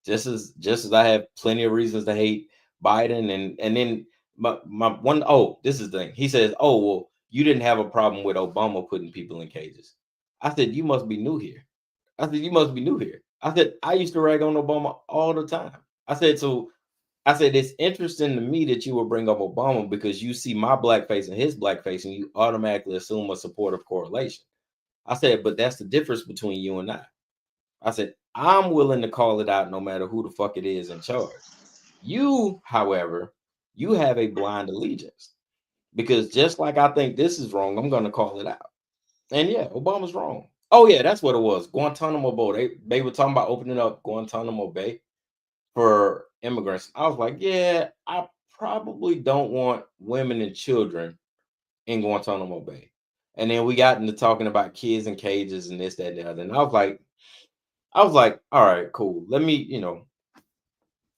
Just as I have plenty of reasons to hate Biden. And then my one, this is the thing. He says, oh, well, you didn't have a problem with Obama putting people in cages. I said, you must be new here. I said, you must be new here. I said, I used to rag on Obama all the time. I said, it's interesting to me that you will bring up Obama because you see my blackface and his blackface and you automatically assume a supportive correlation. I said, but that's the difference between you and I. I said, I'm willing to call it out no matter who the fuck it is in charge. You, however, you have a blind allegiance because just like I think this is wrong, I'm going to call it out. And yeah, Obama's wrong. Oh yeah, that's what it was. Guantanamo Bay. They were talking about opening up Guantanamo Bay for immigrants. I was like, yeah, I probably don't want women and children in Guantanamo Bay. And then we got into talking about kids in cages and this, that, and the other. And I was like, all right, cool. Let me,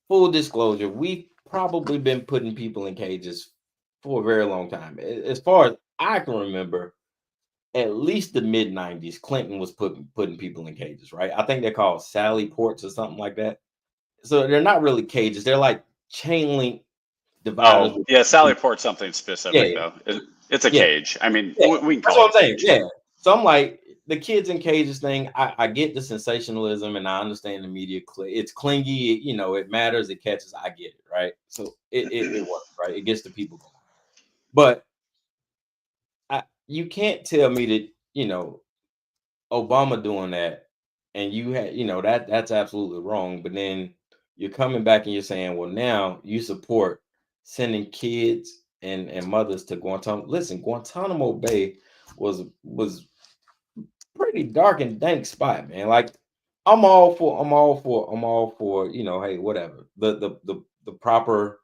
full disclosure, we've probably been putting people in cages for a very long time. As far as I can remember, at least the mid 90s, Clinton was putting people in cages, right? I think they're called Sally ports or something like that. So they're not really cages, they're like chain link dividers. Oh, yeah, Sally Port's something Yeah, specific though. It's a yeah, cage. I mean, yeah. we can That's call what it I'm a saying. cage. Yeah. So I'm like, the kids in cages thing, I get the sensationalism and I understand the media. It's clingy, it matters, it catches. I get it, right? So it works, right? It gets the people going. But you can't tell me that, Obama doing that and you had, that's absolutely wrong. But then you're coming back and you're saying, well, now you support sending kids and mothers to Guantanamo. Listen, Guantanamo Bay was pretty dark and dank spot, man. Like I'm all for, hey, whatever. The proper,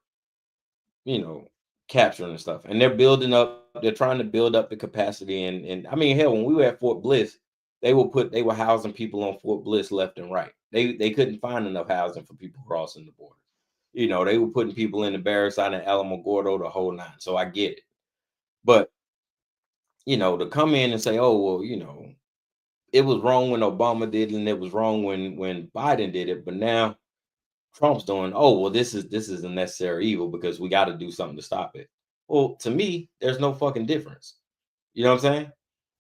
capturing and stuff. And they're trying to build up the capacity. And I mean, hell, when we were at Fort Bliss, they were housing people on Fort Bliss left and right. They couldn't find enough housing for people crossing the border. They were putting people in the barracks out in Alamo Gordo the whole nine. So I get it. But to come in and say, oh, well, it was wrong when Obama did it, and it was wrong when Biden did it. But now Trump's doing, oh, well, this is a necessary evil because we got to do something to stop it. Well, to me, there's no fucking difference. You know what I'm saying?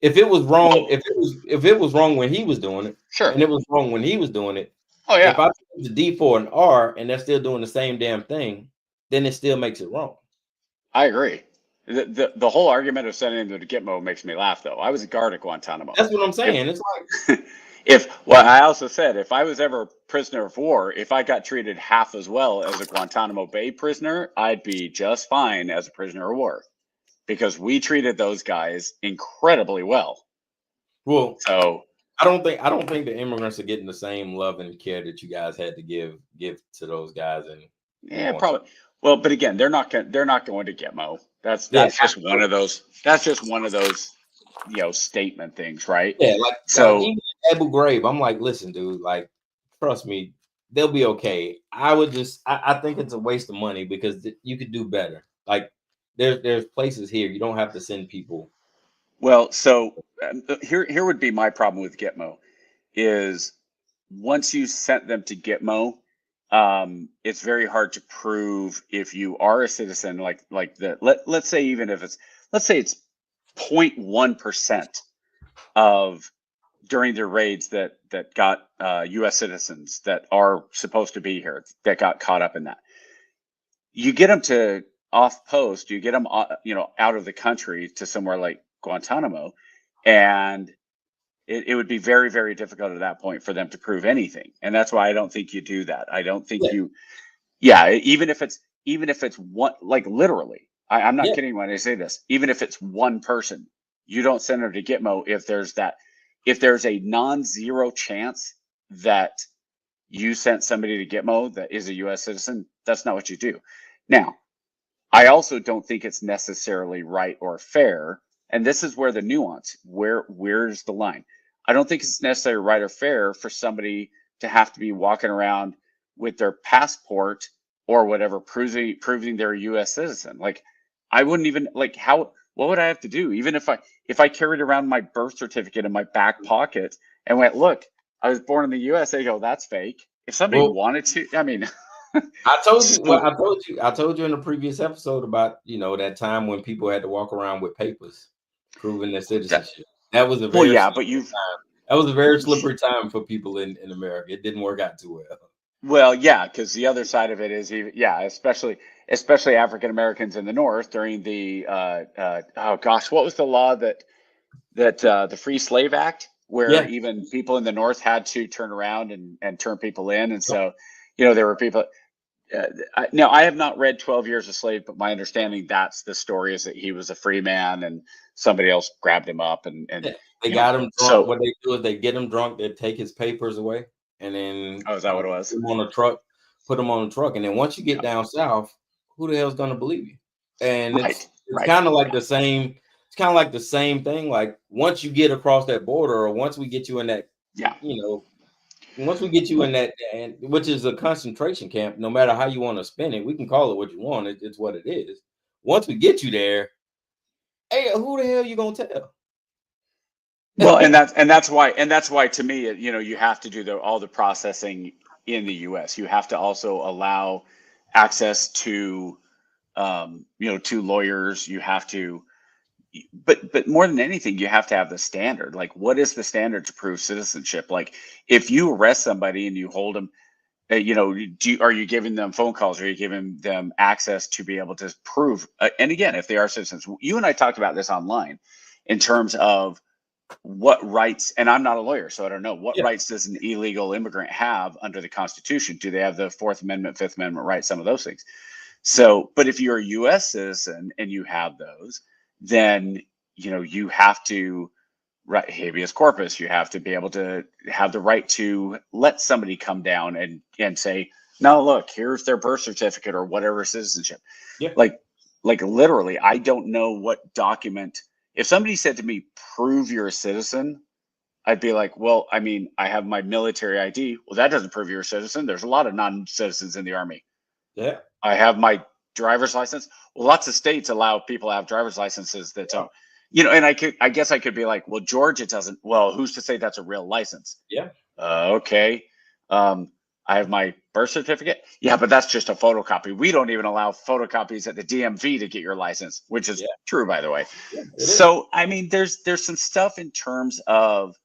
If it was wrong, Well, if it was wrong when he was doing it, sure. and it was wrong when he was doing it, Oh if yeah, I change the D for an R and they're still doing the same damn thing, then it still makes it wrong. I agree. The whole argument of sending them to Gitmo makes me laugh though. I was a guard at Guantanamo. That's what I'm If saying. It's like, well, I also said if I was ever a prisoner of war, if I got treated half as well as a Guantanamo Bay prisoner, I'd be just fine as a prisoner of war because we treated those guys incredibly well. well, So I don't think the immigrants are getting the same love and care that you guys had to give to those guys and yeah, probably. Well, but again, they're not going to Gitmo. That's yeah, just one of those. That's just one of those, statement things, right? yeah, like So even Abu Ghraib, I'm like, listen, dude, like, trust me, they'll be okay. I think it's a waste of money because you could do better. Like, there's places here you don't have to send people. well, so here would be my problem with Gitmo is once you sent them to Gitmo, it's very hard to prove if you are a citizen. Let's say even if let's say it's 0.1% of during their raids that got U.S. citizens that are supposed to be here that got caught up in that. You get them to off post, you get them out of the country to somewhere like Guantanamo, and it would be very, very difficult at that point for them to prove anything. And that's why I don't think you do that. I don't think even if it's one, like literally, I'm not kidding when I say this, even if it's one person, you don't send them to Gitmo if there's a non-zero chance that you sent somebody to Gitmo that is a US citizen, that's not what you do. Now, I also don't think it's necessarily right or fair. And this is where the nuance, where's the line? I don't think it's necessarily right or fair for somebody to have to be walking around with their passport or whatever, proving they're a US citizen. Like, I wouldn't even what would I have to do? Even if I carried around my birth certificate in my back pocket and went, look, I was born in the US, they go, that's fake. If somebody wanted to, I mean, I told you. Well, I told you in the previous episode about that time when people had to walk around with papers proving their citizenship. That was a very slippery time for people in America. It didn't work out too well. Well, yeah, because the other side of it is, especially African Americans in the North during the what was the law that the Free Slave Act? where Yeah. even people in the North had to turn around and turn people in. And so, there were people. Now, I have not read 12 Years a Slave, but my understanding that's the story is that he was a free man and somebody else grabbed him up and Yeah. They got him drunk. So, what they do is they get him drunk, they take his papers away, and then oh, is that what it was? put him on a truck, and then once you get down south, who the hell's gonna believe you? And it's kind of like the same. It's kind of like the same thing. Like once you get across that border, or once we get you in that, once we get you in that, and which is a concentration camp, no matter how you want to spin it, we can call it what you want. It's what it is. Once we get you there, hey, who the hell you gonna tell? Well, and that's why to me, you have to do all the processing in the U.S. You have to also allow access to, to lawyers. You have to, but more than anything, you have to have the standard. Like, what is the standard to prove citizenship? Like, if you arrest somebody and you hold them, are you giving them phone calls? Are you giving them access to be able to prove? And again, if they are citizens, you and I talked about this online in terms of what rights, and I'm not a lawyer, so I don't know what rights does an illegal immigrant have under the Constitution? Do they have the Fourth Amendment, Fifth Amendment rights, some of those things? So, but if you're a U.S. citizen and you have those, then you have to habeas corpus. You have to be able to have the right to let somebody come down and say, no, look, here's their birth certificate or whatever citizenship. Yeah. Like literally, I don't know what document. If somebody said to me, prove you're a citizen, I'd be like, well, I mean, I have my military ID. Well, that doesn't prove you're a citizen. There's a lot of non-citizens in the Army. Yeah. I have my driver's license. Well, lots of states allow people to have driver's licenses that don't, and I guess I could be like, well, Georgia doesn't. Well, who's to say that's a real license? Yeah. Okay. I have my birth certificate. Yeah, but that's just a photocopy. We don't even allow photocopies at the DMV to get your license, which is true, by the way. Yeah, so, I mean, there's some stuff in terms of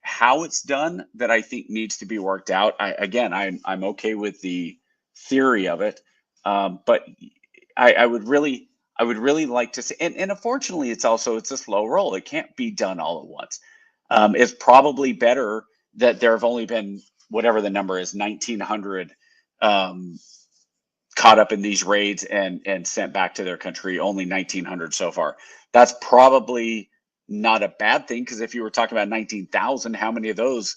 how it's done that I think needs to be worked out. I'm okay with the theory of it, but I would really like to see. And unfortunately, it's a slow roll. It can't be done all at once. It's probably better that there have only been whatever the number is, 1,900 caught up in these raids and sent back to their country. Only 1,900 so far. That's probably not a bad thing, because if you were talking about 19,000, how many of those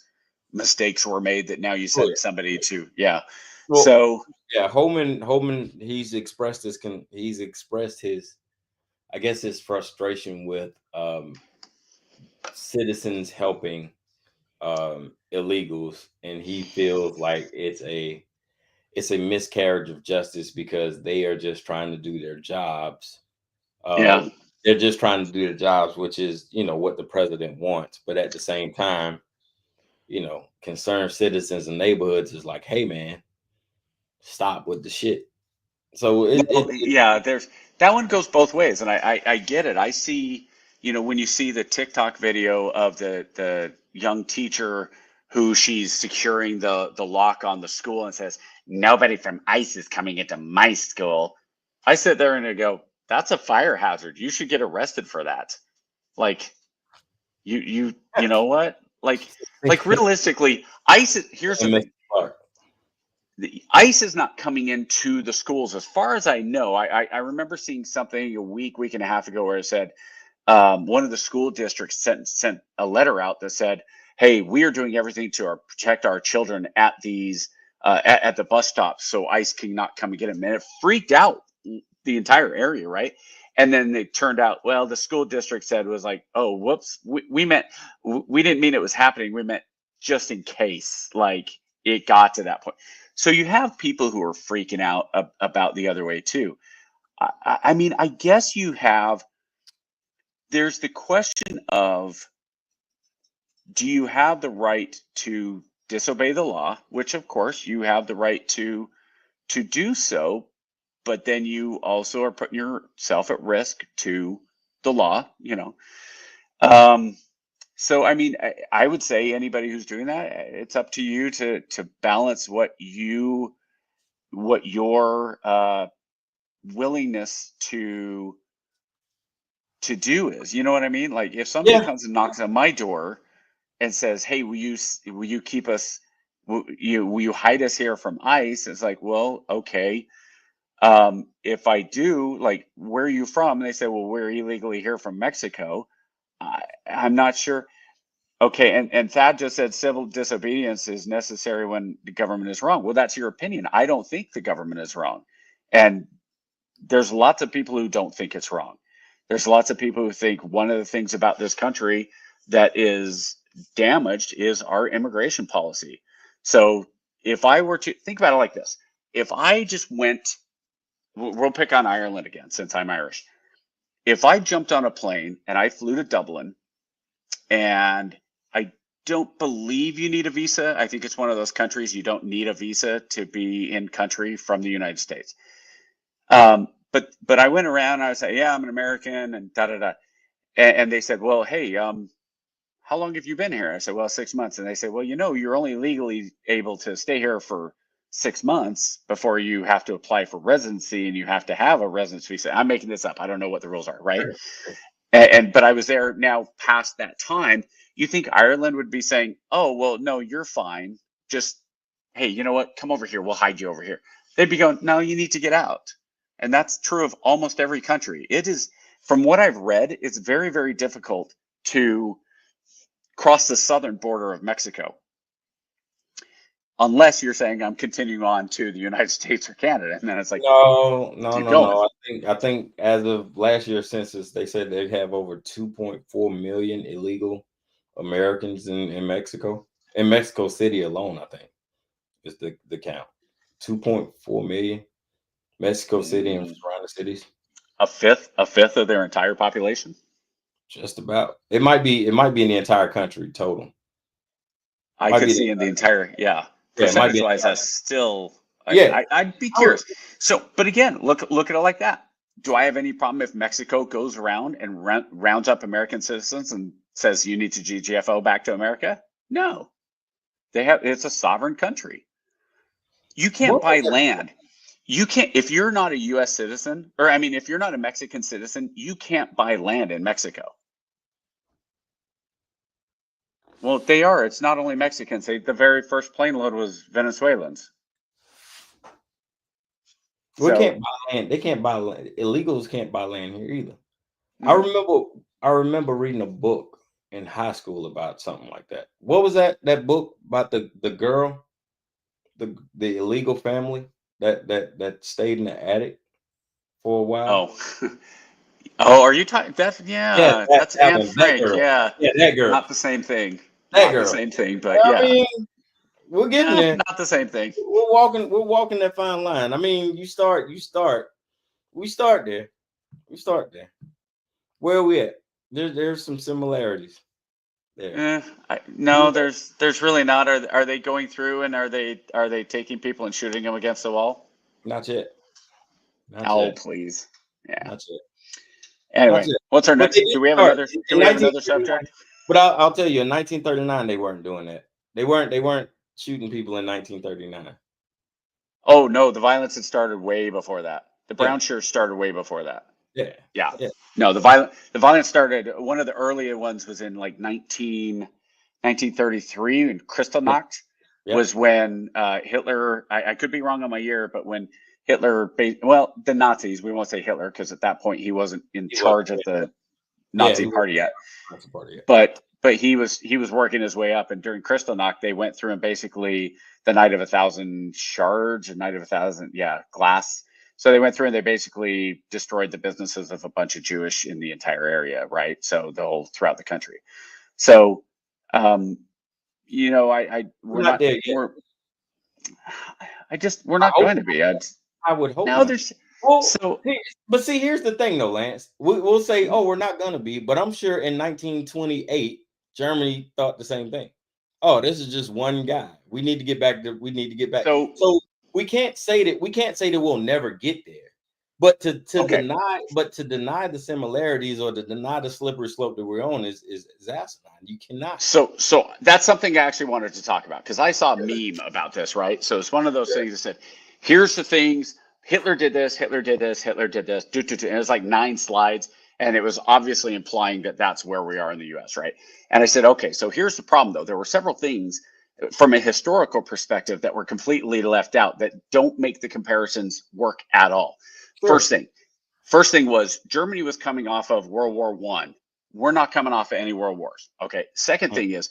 mistakes were made that now you sent somebody to? Well, so Holman he's expressed his I guess his frustration with citizens helping illegals, and he feels like it's a miscarriage of justice because they are just trying to do their jobs. They're just trying to do their jobs, which is what the president wants. But at the same time, concerned citizens and neighborhoods is like, hey man, stop with the shit. So there's that one goes both ways, and I get it. I see, when you see the TikTok video of the young teacher who she's securing the lock on the school and says, nobody from ICE is coming into my school. I sit there and I go, that's a fire hazard. You should get arrested for that. Like, you know what? Like realistically, ICE. Here's the thing. The ICE is not coming into the schools, as far as I know. I remember seeing something a week and a half ago where it said one of the school districts sent a letter out that said, hey, we are doing everything to protect our children at these at the bus stops, so ICE cannot come and get them. And it freaked out the entire area, right? And then it turned out, well, the school district said was like, oh, whoops, we didn't mean it was happening. We meant just in case, like, it got to that point. So you have people who are freaking out about the other way too. I mean, I guess there's the question of, do you have the right to disobey the law? Which, of course, you have the right to do so, but then you also are putting yourself at risk to the law, So, I mean, I would say anybody who's doing that, it's up to you to balance what your willingness to do is. You know what I mean? Like, if somebody comes and knocks on my door, and says, "Hey, will you keep us? Will you hide us here from ICE?" It's like, well, okay. If I do, like, where are you from? And they say, well, we're illegally here from Mexico. I'm not sure. Okay, and Thad just said civil disobedience is necessary when the government is wrong. Well, that's your opinion. I don't think the government is wrong. And there's lots of people who don't think it's wrong. There's lots of people who think one of the things about this country that is damaged is our immigration policy. So if I were to think about it like this, if I just went, we'll pick on Ireland again, since I'm Irish. If I jumped on a plane and I flew to Dublin, and I don't believe you need a visa. I think it's one of those countries you don't need a visa to be in country from the United States. But I went around and I was like, yeah, I'm an American and da da da. And they said, well, hey, how long have you been here? I said, well, 6 months. And they said, well, you're only legally able to stay here for 6 months before you have to apply for residency, and you have to have a residence visa. I'm making this up. I don't know what the rules are, right? But I was there now past that time. You think Ireland would be saying, oh, well, no, you're fine. Just, hey, you know what? Come over here. We'll hide you over here. They'd be going, no, you need to get out. And that's true of almost every country. It is, from what I've read, it's very, very difficult to cross the southern border of Mexico. Unless you're saying I'm continuing on to the United States or Canada. And then it's like, no. I think as of last year's census, they said they have over 2.4 million illegal Americans in Mexico. In Mexico City alone, I think is the count. 2.4 million. Mexico City and surrounding cities. A fifth of their entire population. Just about. It might be in the entire country total. I could see in the entire, yeah. Percentage-wise, that's still, yeah. I'd be curious. So, but again, look at it like that. Do I have any problem if Mexico goes around and rounds up American citizens and says you need to GTFO back to America? No, it's a sovereign country. You can't buy land. You can't, if you're not a U.S. citizen, or I mean, if you're not a Mexican citizen, you can't buy land in Mexico. Well, they are. It's not only Mexicans. The very first plane load was Venezuelans. We can't buy land. They can't buy land. Illegals can't buy land here either. Mm-hmm. I remember reading a book in high school about something like that. What was that book about the girl, the illegal family that stayed in the attic for a while? Oh, are you talking? That's Anne Frank. Yeah, that girl. Not the same thing. Not the same thing, but yeah. I mean, we're getting there. Not the same thing. We're walking that fine line. I mean, we start there. Where are we at? There's some similarities there. No, there's really not. Are they going through and are they taking people and shooting them against the wall? Not yet. Please. Yeah. Not yet. Anyway, what's our next? Do we have another subject? But I'll tell you, in 1939 they weren't doing that. They weren't shooting people in 1939. Oh no, the violence had started way before that. The brown shirts started way before that. Yeah. No, the violence started. One of the earlier ones was in like 1933 in Kristallnacht. Was when Hitler. I could be wrong on my year, but when Hitler, the Nazis. We won't say Hitler because at that point he wasn't in charge of the Nazi party yet. But he was working his way up, and during Kristallnacht they went through and basically the night of 1,000 shards, or night of 1,000 glass. So they went through and they basically destroyed the businesses of a bunch of Jewish in the entire area, right? So throughout the country. So we're not there yet. We're not going to be. I would hope. No, there's. But see, here's the thing, though, Lance. We'll say, oh, we're not going to be, but I'm sure in 1928, Germany thought the same thing. Oh, this is just one guy. We need to get back. So we can't say that we'll never get there. But to deny the similarities or to deny the slippery slope that we're on is asinine. You cannot. So that's something I actually wanted to talk about because I saw a meme about this, right? So it's one of those things that said, here's the things. Hitler did this, Hitler did this, Hitler did this, and it's like 9 slides. And it was obviously implying that that's where we are in the US, right? And I said, okay, so here's the problem though. There were several things from a historical perspective that were completely left out that don't make the comparisons work at all. Sure. First thing was Germany was coming off of World War I. We're not coming off of any world wars. Okay. Second thing is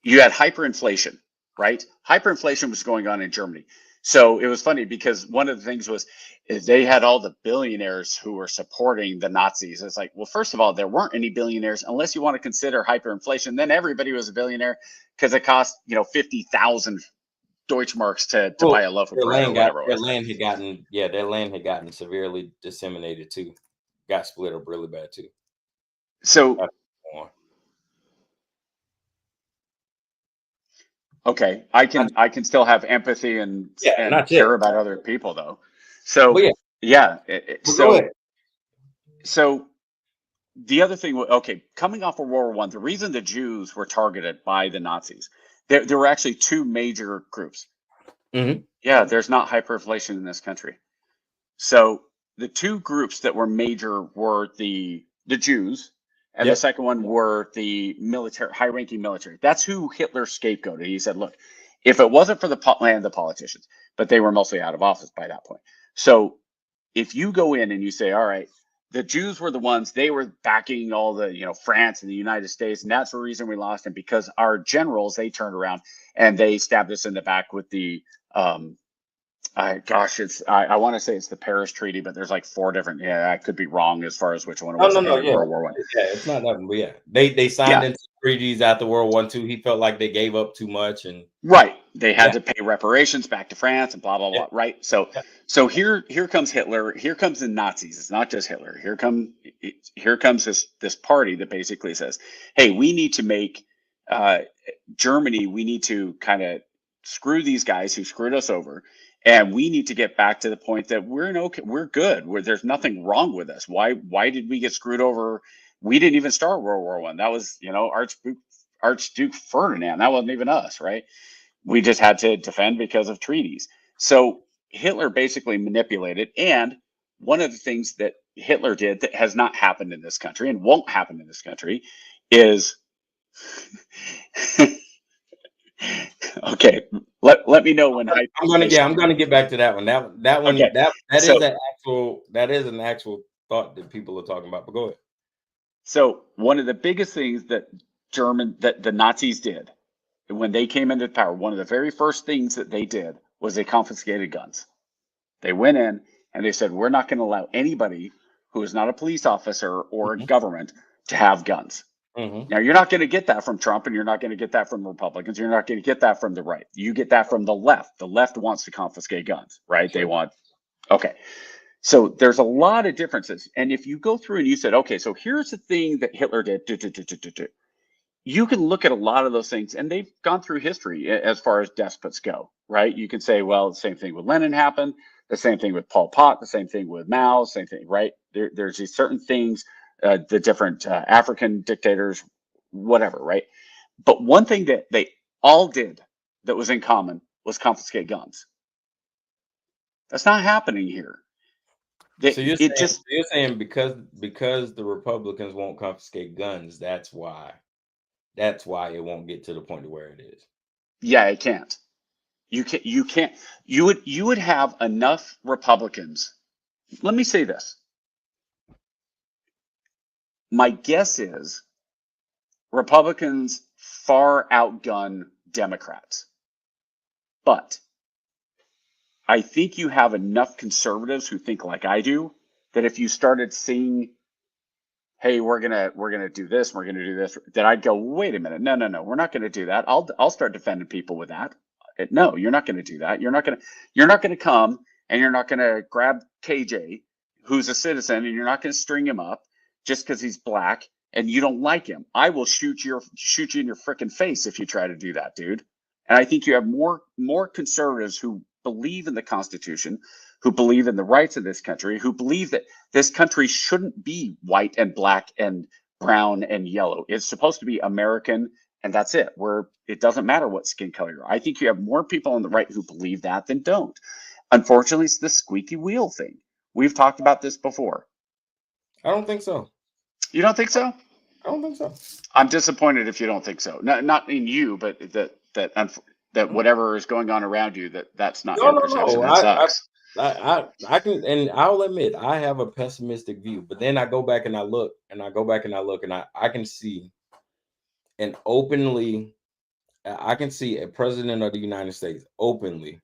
you had hyperinflation, right? Hyperinflation was going on in Germany. So it was funny because one of the things was they had all the billionaires who were supporting the Nazis. It's like, well, first of all, there weren't any billionaires unless you want to consider hyperinflation. Then everybody was a billionaire because it cost 50,000 Deutschmarks to buy a loaf of bread or whatever it was. Their land had gotten severely disseminated too. Got split up really bad too. So okay, I can still have empathy and care about other people though. So so the other thing, okay, coming off of World War I, the reason the Jews were targeted by the Nazis, there were actually two major groups. Mm-hmm. Yeah, there's not hyperinflation in this country. So the two groups that were major were the Jews, and the second one were the military, high-ranking military. That's who Hitler scapegoated. He said, look, if it wasn't for the politicians, but they were mostly out of office by that point. So if you go in and you say, all right, the Jews were the ones, they were backing all the, France and the United States, and that's the reason we lost. And because our generals, they turned around and they stabbed us in the back with the, I want to say it's the Paris Treaty, but there's like 4 different. Yeah, I could be wrong as far as which one it was. World War I. Yeah, it's not that. But yeah, they signed into treaties after World War II. He felt like they gave up too much, and they had to pay reparations back to France and blah blah blah. Right. So here comes Hitler. Here comes the Nazis. It's not just Hitler. Here comes this party that basically says, hey, we need to make Germany. We need to kind of screw these guys who screwed us over. And we need to get back to the point that we're good. There's nothing wrong with us. Why did we get screwed over? We didn't even start World War I. That was, Archduke Ferdinand. That wasn't even us, right? We just had to defend because of treaties. So Hitler basically manipulated. And one of the things that Hitler did that has not happened in this country and won't happen in this country is okay. Let me know when I'm gonna get back to that one. That one okay. that is an actual thought that people are talking about. But go ahead. So one of the biggest things that the Nazis did when they came into power, one of the very first things that they did was they confiscated guns. They went in and they said, we're not going to allow anybody who is not a police officer or a government to have guns. Mm-hmm. Now, you're not going to get that from Trump, and you're not going to get that from Republicans. You're not going to get that from the right. You get that from the left. The left wants to confiscate guns, right? They want, okay. So there's a lot of differences. And if you go through and you said, okay, so here's the thing that Hitler did, you can look at a lot of those things, and they've gone through history as far as despots go, right? You can say, well, the same thing with Lenin happened, the same thing with Pol Pot, the same thing with Mao, same thing, right? There's these certain things. The different African dictators, whatever, right? But one thing that they all did that was in common was confiscate guns. That's not happening here. So you're saying because the Republicans won't confiscate guns, that's why it won't get to the point of where it is. Yeah, it can't. You can't. You would have enough Republicans. Let me say this. My guess is Republicans far outgun Democrats. But I think you have enough conservatives who think like I do that if you started seeing, hey, we're gonna do this, we're gonna do this, that I'd go, wait a minute, no, we're not gonna do that. I'll start defending people with that. No, you're not gonna do that. You're not gonna come and you're not gonna grab KJ, who's a citizen, and you're not gonna string him up just because he's black and you don't like him. I will shoot you in your freaking face if you try to do that, dude. And I think you have more conservatives who believe in the Constitution, who believe in the rights of this country, who believe that this country shouldn't be white and black and brown and yellow. It's supposed to be American, and that's it. Where it doesn't matter what skin color you're. I think you have more people on the right who believe that than don't. Unfortunately, it's the squeaky wheel thing. We've talked about this before. I don't think so. You don't think so? I don't think so. I'm disappointed if you don't think so. Not in you, but that whatever is going on around you, that's not your perception. No. That sucks. I can, and I'll admit I have a pessimistic view, but then I go back and I look, and I can see an openly, I can see a president of the United States openly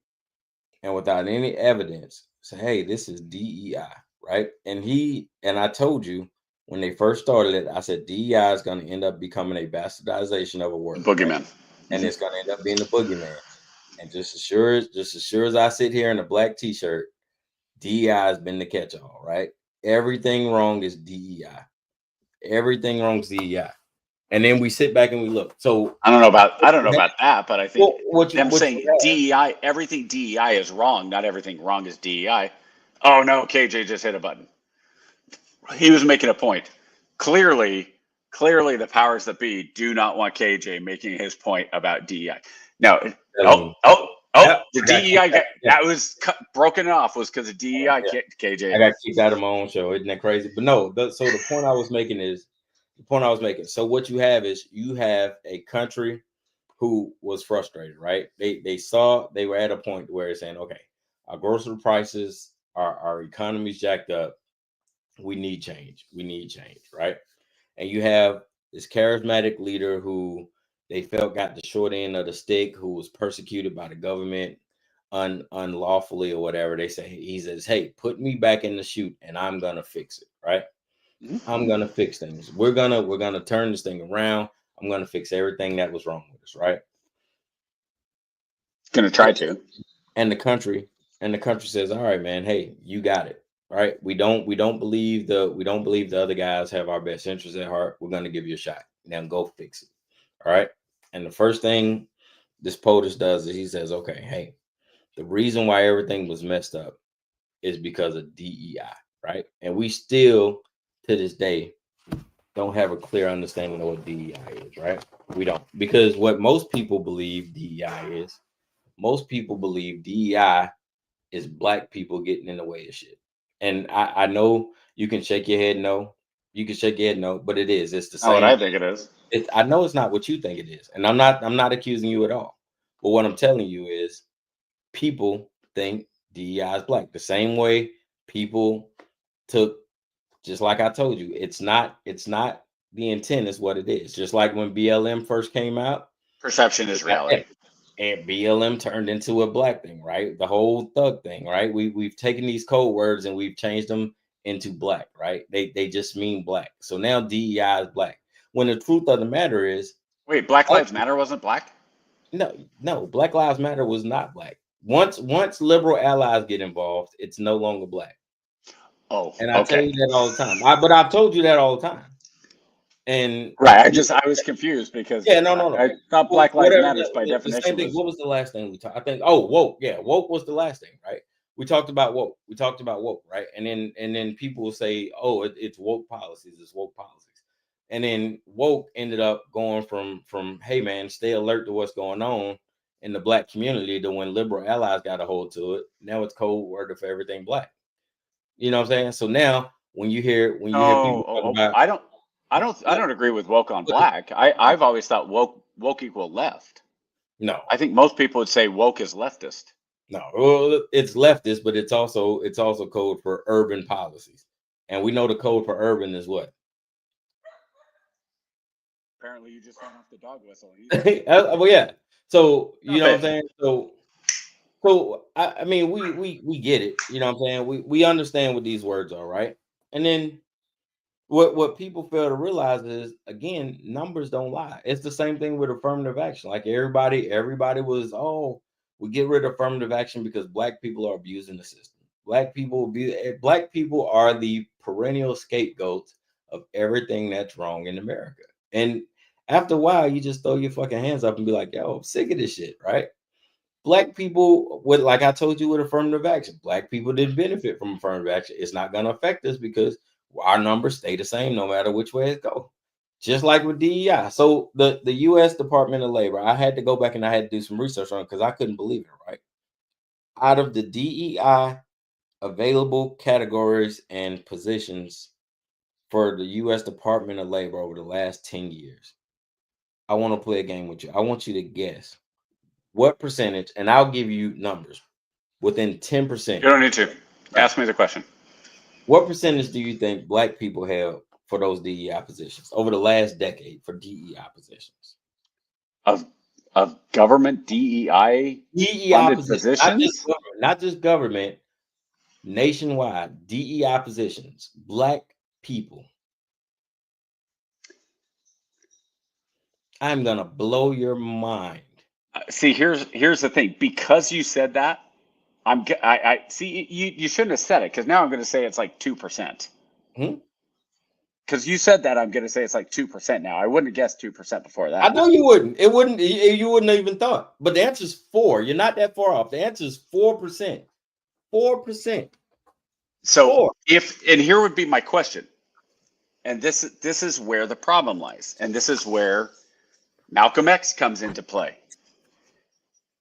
and without any evidence say, hey, this is DEI, right? And I told you when they first started it, I said DEI is going to end up becoming a bastardization of a word, right? Boogeyman. And it's going to end up being the boogeyman. And just as sure as I sit here in a black t-shirt, DEI has been the catch-all, right? Everything wrong is DEI. Everything wrong is DEI. And then we sit back and we look. So I don't know about that, but I think them saying you have, DEI, everything DEI is wrong. Not everything wrong is DEI. Oh no, KJ just hit a button. He was making a point. Clearly, the powers that be do not want KJ making his point about DEI. Now, the DEI that was broken off was because of DEI. KJ, I got kicked out of my own show. Isn't that crazy? But no. So the point I was making is So what you have is a country who was frustrated, right? They saw they were at a point where it's saying, okay, our grocery prices, our economy's jacked up. We need change, right? And you have this charismatic leader who they felt got the short end of the stick, who was persecuted by the government unlawfully or whatever. He says, hey, put me back in the chute and I'm gonna fix it, right? I'm gonna fix things. We're gonna turn this thing around. I'm gonna fix everything that was wrong with us, right? Gonna try to. And the country says, all right, man, hey, you got it. Right? We don't believe the other guys have our best interests at heart. We're gonna give you a shot. Now go fix it. All right. And the first thing this POTUS does is he says, okay, hey, the reason why everything was messed up is because of DEI, right? And we still to this day don't have a clear understanding of what DEI is, right? We don't, because what most people believe DEI is black people getting in the way of shit. And I know you can shake your head no. You can shake your head no, but it is. It's the same. What I think it is. I know it's not what you think it is. And I'm not accusing you at all. But what I'm telling you is people think DEI is black. The same way people took, just like I told you, it's not the intent is what it is. Just like when BLM first came out. Perception is reality. And BLM turned into a black thing, right? The whole thug thing, right? We've taken these code words and we've changed them into black, right? They just mean black. So now DEI is black. When the truth of the matter is, wait, Black Lives Matter wasn't black? No, Black Lives Matter was not black. Once liberal allies get involved, it's no longer black. Oh, and I tell you that all the time. But I've told you that all the time. And right, I was confused because no. I thought Black Lives Matter by definition. Same thing. What was the last thing we talked? I think woke. Yeah, woke was the last thing, right? We talked about woke. Right? And then people will say, oh, it's woke policies. It's woke policies. And then woke ended up going from hey man, stay alert to what's going on in the black community to when liberal allies got a hold to it. Now it's code word for everything black. You know what I'm saying? So now when you hear people talk about, I don't agree with woke on black. I've always thought woke equal left. No, I think most people would say woke is leftist. No, well, it's leftist, but it's also code for urban policies, and we know the code for urban is what? Apparently, you just went off the dog whistle. Well, yeah. So you know what I'm saying. So I mean, we get it. You know what I'm saying. We understand what these words are, right? And then what people fail to realize is, again, numbers don't lie. It's the same thing with affirmative action. Like everybody was, oh, we get rid of affirmative action because black people are abusing the system. Black people are the perennial scapegoats of everything that's wrong in America. And after a while, you just throw your fucking hands up and be like, yo, I'm sick of this shit, right? Black people, like I told you with affirmative action, black people didn't benefit from affirmative action. It's not going to affect us because our numbers stay the same no matter which way it goes. Just like with DEI. So the U.S. Department of Labor, I had to go back and I had to do some research on it because I couldn't believe it, right? Out of the DEI available categories and positions, for the U.S. Department of Labor over the last 10 years. I want to play a game with you. I want you to guess what percentage, and I'll give you numbers within 10%. You don't need to. Ask me the question. What percentage do you think Black people have for those DEI positions over the last decade for DEI positions? Of government DEI funded positions? Not just government, nationwide DEI positions, Black people. I'm gonna blow your mind. See, here's the thing. Because you said that, I see you shouldn't have said it, because now I'm going to say it's like 2%. Because you said that, I'm going to say it's like 2% now. I wouldn't have guessed 2% before that. I know you wouldn't. You wouldn't have even thought. But the answer is 4. You're not that far off. The answer is 4%. 4%. So and here would be my question. And this is where the problem lies. And this is where Malcolm X comes into play.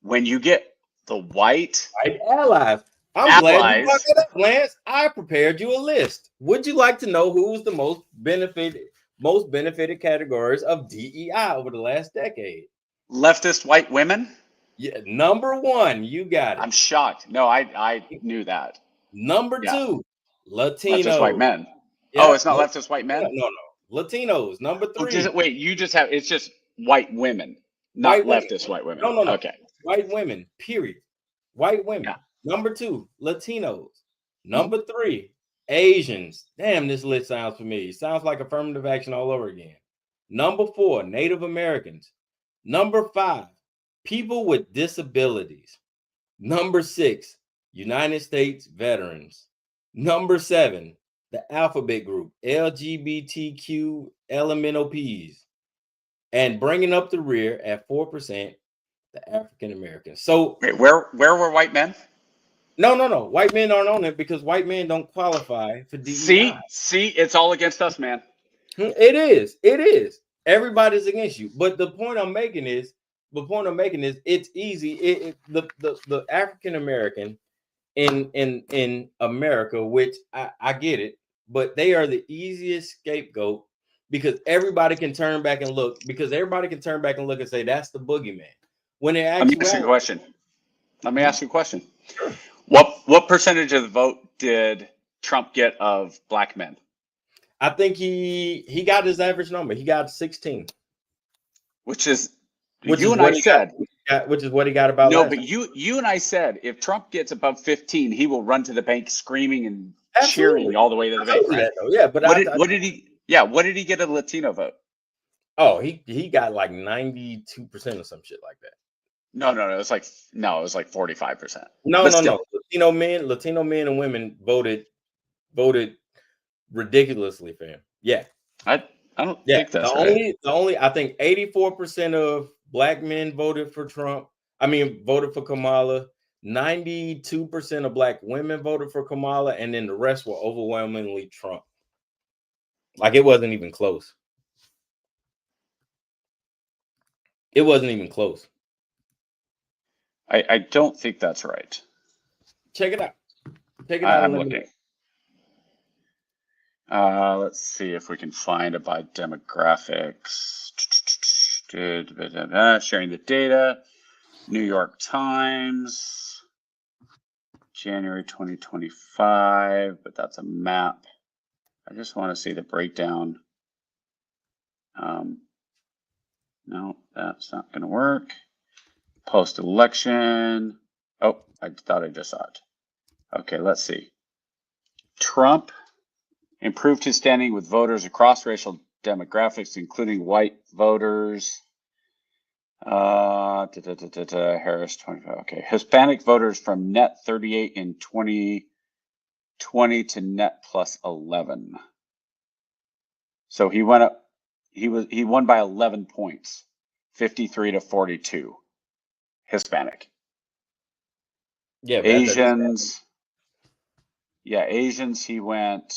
When you get the white allies. I'm glad you brought that up, Lance. I prepared you a list. Would you like to know who's the most benefited categories of DEI over the last decade? Leftist white women? Yeah, number 1, you got it. I'm shocked. No, I knew that. Number 2, Latinos. Leftist white men. Yeah. Oh, it's not leftist white men? No. Latinos, number 3. Wait, it's just white women, not leftist white women. No. Okay. White women, period. White women. Yeah. Number 2, Latinos. Number 3, Asians. Damn, this list sounds familiar. Sounds like affirmative action all over again. Number 4, Native Americans. Number 5, people with disabilities. Number 6, United States veterans. Number 7, the alphabet group, LGBTQ LMNOPs. And bringing up the rear at 4%, the African Americans. So wait, where were white men? No. White men aren't on it because white men don't qualify for DEI. See, it's all against us, man. It is. Everybody's against you. But the point I'm making is, it's easy. The African American in America, which I get it, but they are the easiest scapegoat because everybody can turn back and look. Because everybody can turn back and look and say that's the boogeyman. When they actually, Let me ask you a question. Sure. What percentage of the vote did Trump get of Black men? I think he got his average number. He got 16, which is what he got about. No, but you and I said if Trump gets above 15, he will run to the bank screaming and cheering all the way to the bank. Right? Yeah, but what did he? Yeah, what did he get a Latino vote? Oh, he got like 92% or some shit like that. No. It was like 45%. No. Latino men and women voted ridiculously for him. Yeah. I don't think that's the only I think 84% of Black men voted for Trump. Voted for Kamala. 92% of Black women voted for Kamala, and then the rest were overwhelmingly Trump. Like it wasn't even close. It wasn't even close. I don't think that's right. Check it out. I'm looking. Let's see if we can find it by demographics. Sharing the data. New York Times. January 2025, but that's a map. I just want to see the breakdown. No, that's not going to work. Post-election. Oh, I thought I just saw it. Okay, let's see. Trump improved his standing with voters across racial demographics, including white voters. Harris 25. Okay, Hispanic voters from net 38 in 2020 to net plus 11. So he went up. He won by 11 points, 53 to 42. Hispanic. Yeah, Asians. Yeah, Asians. He went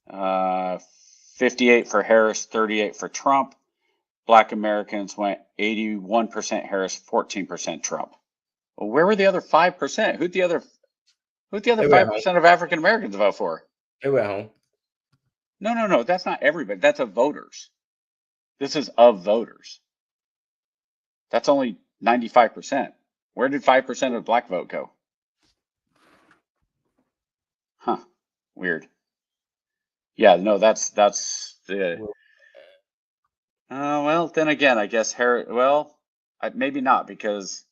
58 for Harris, 38 for Trump. Black Americans went 81% Harris, 14% Trump. Well, where were the other 5%? Who'd the other 5% of African Americans vote for? They were at home. No. That's not everybody. That's of voters. This is of voters. That's only 95%. Where did 5% of the black vote go? Huh. Weird. Yeah, no, that's the. Well, then again, I guess maybe not, because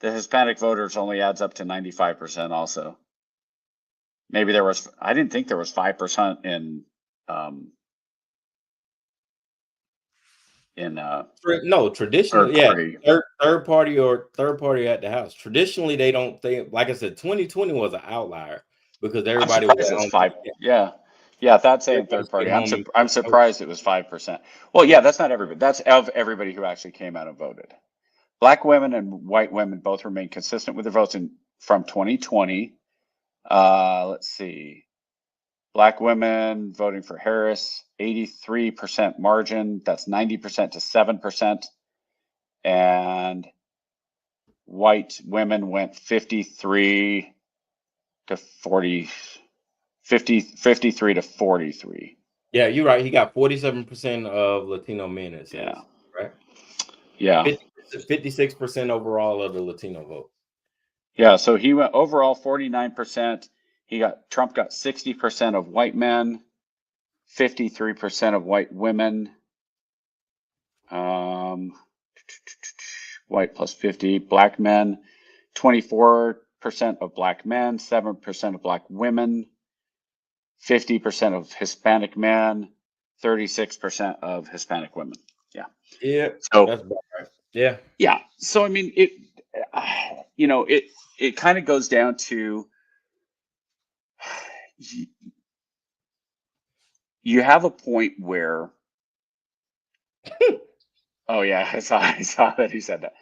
the Hispanic voters only adds up to 95% also. Maybe I didn't think there was 5% in no, traditionally, third party at the house. Traditionally, they don't think, like I said, 2020 was an outlier because everybody was it's at home. 5. Yeah, that's saying third party. I'm surprised it was 5%. Well, yeah, that's not everybody. That's of everybody who actually came out and voted. Black women and white women both remain consistent with their votes from 2020. Let's see. Black women voting for Harris, 83% margin. That's 90% to 7%. And white women went 53 to 40, 53 to 43. Yeah, you're right. He got 47% of Latino men, it says, right? Yeah. 56% overall of the Latino vote. Yeah, so he went overall 49%. Trump got 60% of white men, 53% of white women. White plus 50, black men, 24% of black men, 7% of black women, 50% of Hispanic men, 36% of Hispanic women. Yeah. Yeah. So that's about right. Yeah. Yeah. So I mean, it kind of goes down to you have a point where. Oh yeah, I saw that he said that.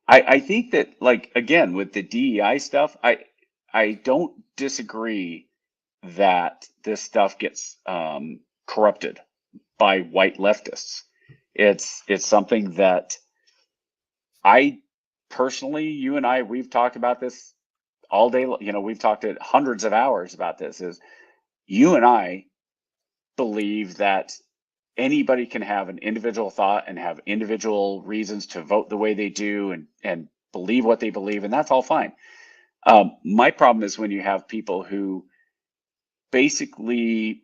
I think that, like, again, with the DEI stuff, I don't disagree that this stuff gets corrupted by white leftists. It's something that I personally, you and I, we've talked about this all day. We've talked at hundreds of hours about this. Is you and I believe that anybody can have an individual thought and have individual reasons to vote the way they do and believe what they believe, and that's all fine. My problem is when you have people who basically,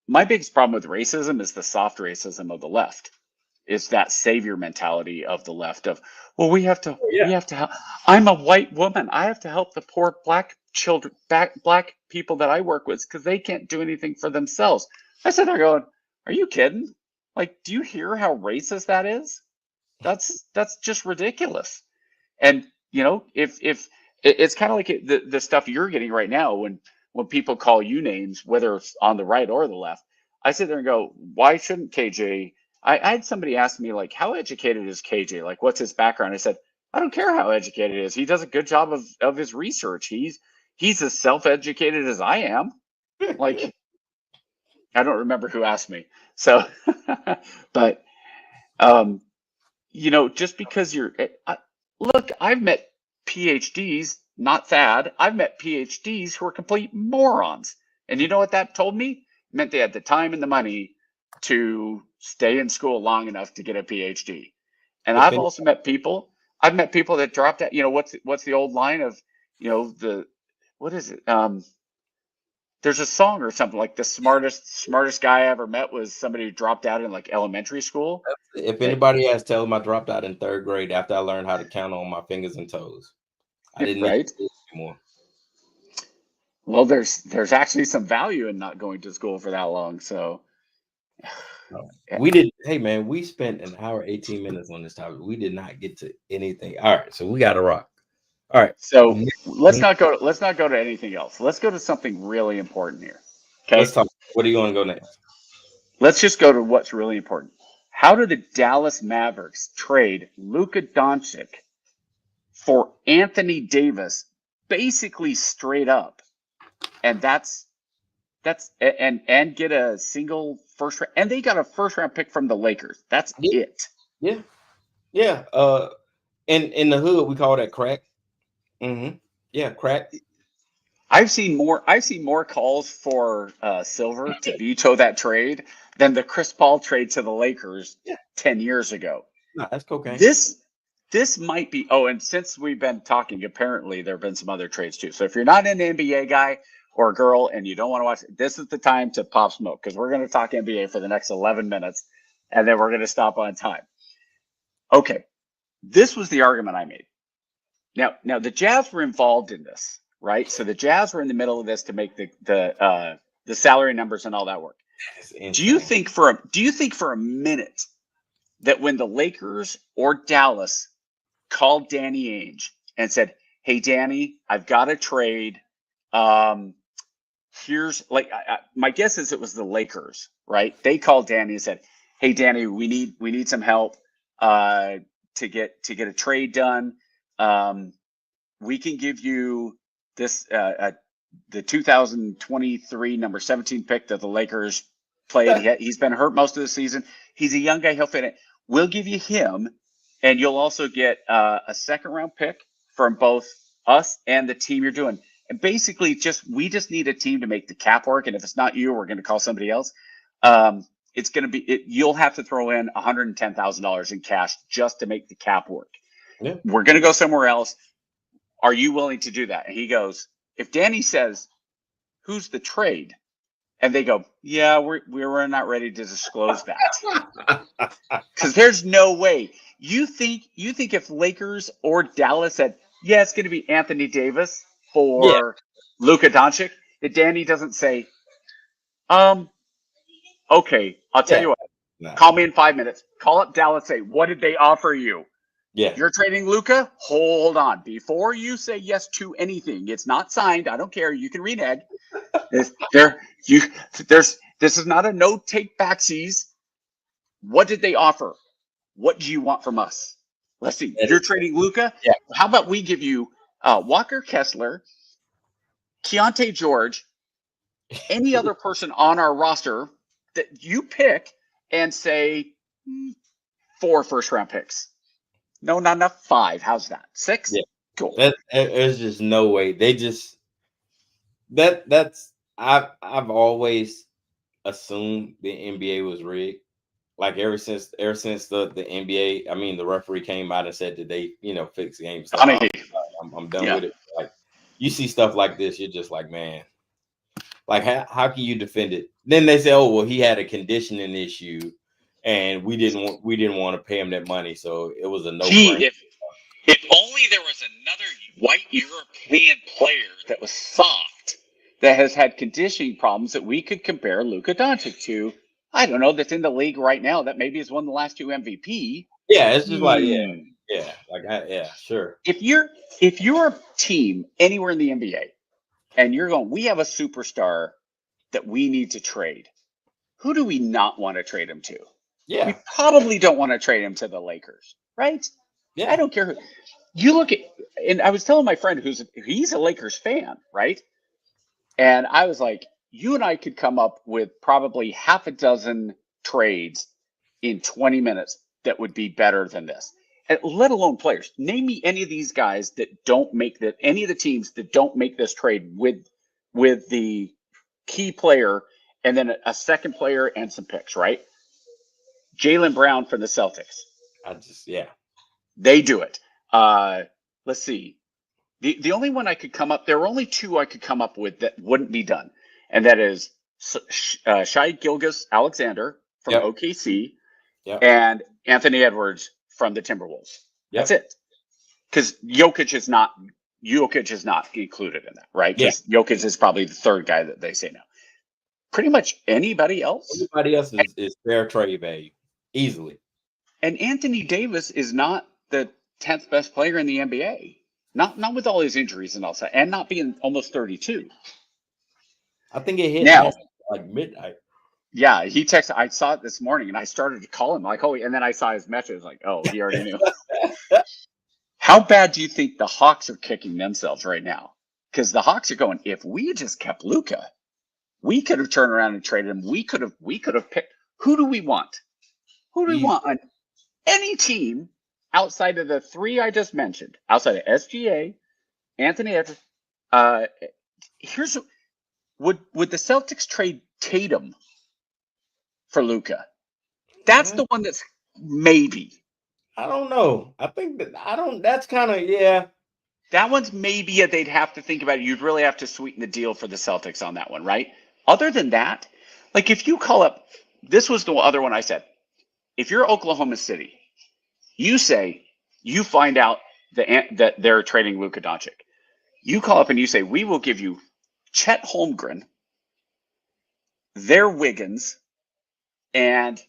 my biggest problem with racism is the soft racism of the left. It's that savior mentality of the left of, well, we have to help. I'm a white woman. I have to help the poor black children, black people that I work with, because they can't do anything for themselves. I sit there going, are you kidding? Like, do you hear how racist that is? That's just ridiculous. And if it's kind of like the stuff you're getting right now when people call you names, whether it's on the right or the left, I sit there and go, why shouldn't KJ? I had somebody ask me, like, how educated is KJ? Like, what's his background? I said, I don't care how educated he is. He does a good job of his research. He's as self-educated as I am. Like, I don't remember who asked me. So, but, just because look, I've met PhDs, not Thad. I've met PhDs who are complete morons. And you know what that told me? It meant they had the time and the money to stay in school long enough to get a PhD. And I've also met people. I've met people that dropped out. What's the old line of, what is it? There's a song or something like the smartest guy I ever met was somebody who dropped out in, like, elementary school. If anybody has, tell them I dropped out in 3rd grade after I learned how to count on my fingers and toes. I didn't need to do it anymore. Well, there's actually some value in not going to school for that long. So we did. Hey man, we spent an hour 18 minutes on this topic. We did not get to anything. All right, so we got to rock. All right. So let's not go to anything else. Let's go to something really important here. Okay. Let's talk. What do you want to go next? Let's just go to what's really important. How do the Dallas Mavericks trade Luka Doncic for Anthony Davis, basically straight up? And and get a single first round, and they got a first round pick from the Lakers. That's it. Yeah. Yeah. In the hood, we call that crack. Mm-hmm. Yeah, crack. I've seen more calls for Silver to veto that trade than the Chris Paul trade to the Lakers Yeah. 10 years ago. No, that's cocaine. This might be. Oh, and since we've been talking, apparently there have been some other trades too. So if you're not an NBA guy or girl and you don't want to watch, this is the time to pop smoke, because we're going to talk NBA for the next 11 minutes, and then we're going to stop on time. Okay, this was the argument I made. Now the Jazz were involved in this, right? So the Jazz were in the middle of this to make the salary numbers and all that work. Do you think for a minute that when the Lakers or Dallas called Danny Ainge and said, "Hey, Danny, I've got a trade. Here's my guess is it was the Lakers, right? They called Danny and said, "Hey, Danny, we need some help to get a trade done. We can give you this the 2023 number 17 pick that the Lakers played. He's been hurt most of the season. He's a young guy. He'll fit in. We'll give you him, and you'll also get a second round pick from both us and the team you're doing. And basically, we just need a team to make the cap work. And if it's not you, we're going to call somebody else. It's going to be you'll have to throw in $110,000 in cash just to make the cap work. Yeah. We're going to go somewhere else. Are you willing to do that?" And he goes, if Danny says, "Who's the trade?" and they go, "Yeah, we're not ready to disclose that," because there's no way. You think if Lakers or Dallas said, "Yeah, it's going to be Anthony Davis for Luka Doncic," that Danny doesn't say, "Okay, I'll tell you what. Nah. Call me in 5 minutes. Call up Dallas. Say, what did they offer you? Yeah. You're trading Luka? Hold on. Before you say yes to anything, it's not signed. I don't care. You can renege. This is not a no take backsies. What did they offer? What do you want from us? Let's see. You're trading Luka? Yeah. How about we give you Walker Kessler, Keontae George, any other person on our roster that you pick, and say 4 first-round picks. No, not enough. 5. How's that? 6? Yeah. Cool. There's just no way. They just I've always assumed the NBA was rigged. Like ever since the NBA, I mean, the referee came out and said that they, fix games. So I'm done with it. Like, you see stuff like this, you're just like, man, like how can you defend it? Then they say, "Oh, well, he had a conditioning issue, and we didn't want to pay him that money, so it was a no-brainer." If only there was another white European player that was soft, that has had conditioning problems, that we could compare Luka Doncic to. I don't know, that's in the league right now, that maybe has won the last 2 MVP. Yeah, it's just like, sure. If you're a team anywhere in the NBA and you're going, we have a superstar that we need to trade, who do we not want to trade him to? Yeah. We probably don't want to trade him to the Lakers, right? Yeah. I don't care who. You look at, and I was telling my friend he's a Lakers fan, right? And I was like, you and I could come up with probably half a dozen trades in 20 minutes that would be better than this, and let alone players. Name me any of these guys that don't make that, any of the teams that don't make this trade with the key player and then a second player and some picks, right? Jaylen Brown from the Celtics. They do it. Let's see. The only one I could come up, there were only 2 I could come up with that wouldn't be done. And that is Shai Gilgeous-Alexander from OKC and Anthony Edwards from the Timberwolves. That's it. Because Jokic is not included in that, right? Because Jokic is probably the 3rd guy that they say no. Pretty much anybody else. Everybody else is fair trade value, easily. And Anthony Davis is not the 10th best player in the NBA. Not with all his injuries and all that, and not being almost 32. I think it hit now like midnight. Yeah, he texted. I saw it this morning, and I started to call him like, "Oh," and then I saw his message, like, "Oh, he already knew." How bad do you think the Hawks are kicking themselves right now? Because the Hawks are going, if we just kept Luka, we could have turned around and traded him. We could have picked. Who do we want? Who do we want on any team outside of the 3 I just mentioned? Outside of SGA, Anthony Edwards, here's would the Celtics trade Tatum for Luka? That's the one that's maybe. I don't know. I think that's kind of, yeah. That one's maybe they'd have to think about it. You'd really have to sweeten the deal for the Celtics on that one, right? Other than that, like if you call up, this was the other one I said. If you're Oklahoma City, you find out that they're trading Luka Doncic. You call up and you say, we will give you Chet Holmgren, their Wiggins, and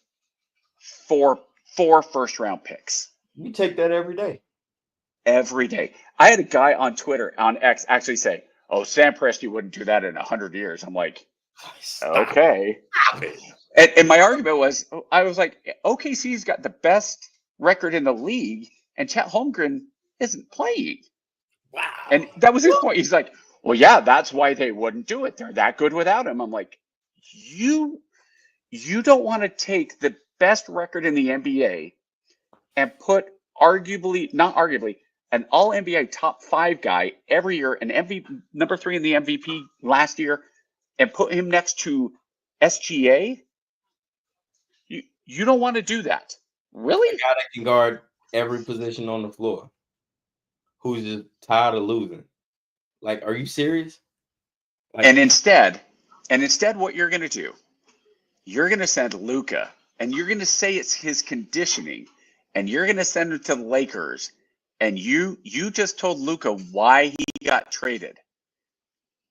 four first-round picks. We take that every day. Every day. I had a guy on Twitter, on X, actually say, oh, Sam Presti wouldn't do that in 100 years. I'm like, okay. And my argument was, I was like, OKC's got the best record in the league, and Chet Holmgren isn't playing. Wow. And that was his point. He's like, well, yeah, that's why they wouldn't do it. They're that good without him. I'm like, you don't want to take the best record in the NBA and put not arguably, an all NBA top 5 guy every year, an MVP, number 3 in the MVP last year, and put him next to SGA. You don't want to do that. Really? A guy that can guard every position on the floor, who's just tired of losing. Like, are you serious? Like, and instead, what you're going to do, you're going to send Luka, and you're going to say it's his conditioning, and you're going to send him to the Lakers, and you just told Luka why he got traded.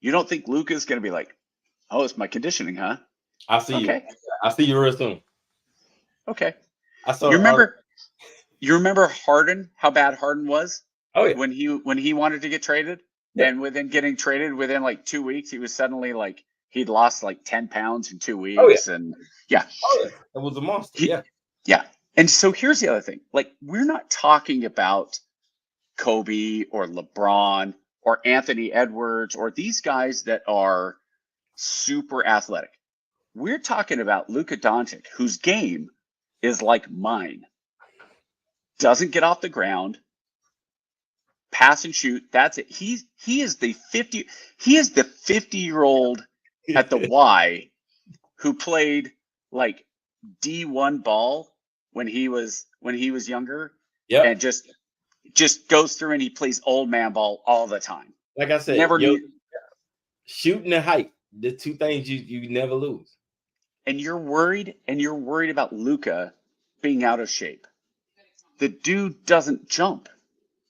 You don't think Luka's going to be like, oh, it's my conditioning, huh? I'll see you. I'll see you real soon. Okay. I saw. You remember Harden? How bad Harden was? Oh yeah. When he wanted to get traded, and within getting traded, within like 2 weeks, he was suddenly like he'd lost like 10 pounds in 2 weeks, and yeah. Oh yeah. It was a monster. Yeah. And so here's the other thing: like we're not talking about Kobe or LeBron or Anthony Edwards or these guys that are super athletic. We're talking about Luka Doncic, whose game is like mine. Doesn't get off the ground, pass and shoot. That's it. He is the 50-year-old at the Y who played like D1 ball when he was younger. Yeah. And just goes through and he plays old man ball all the time. Like I said, shooting and height, the two things you never lose. And you're worried about Luka being out of shape. The dude doesn't jump.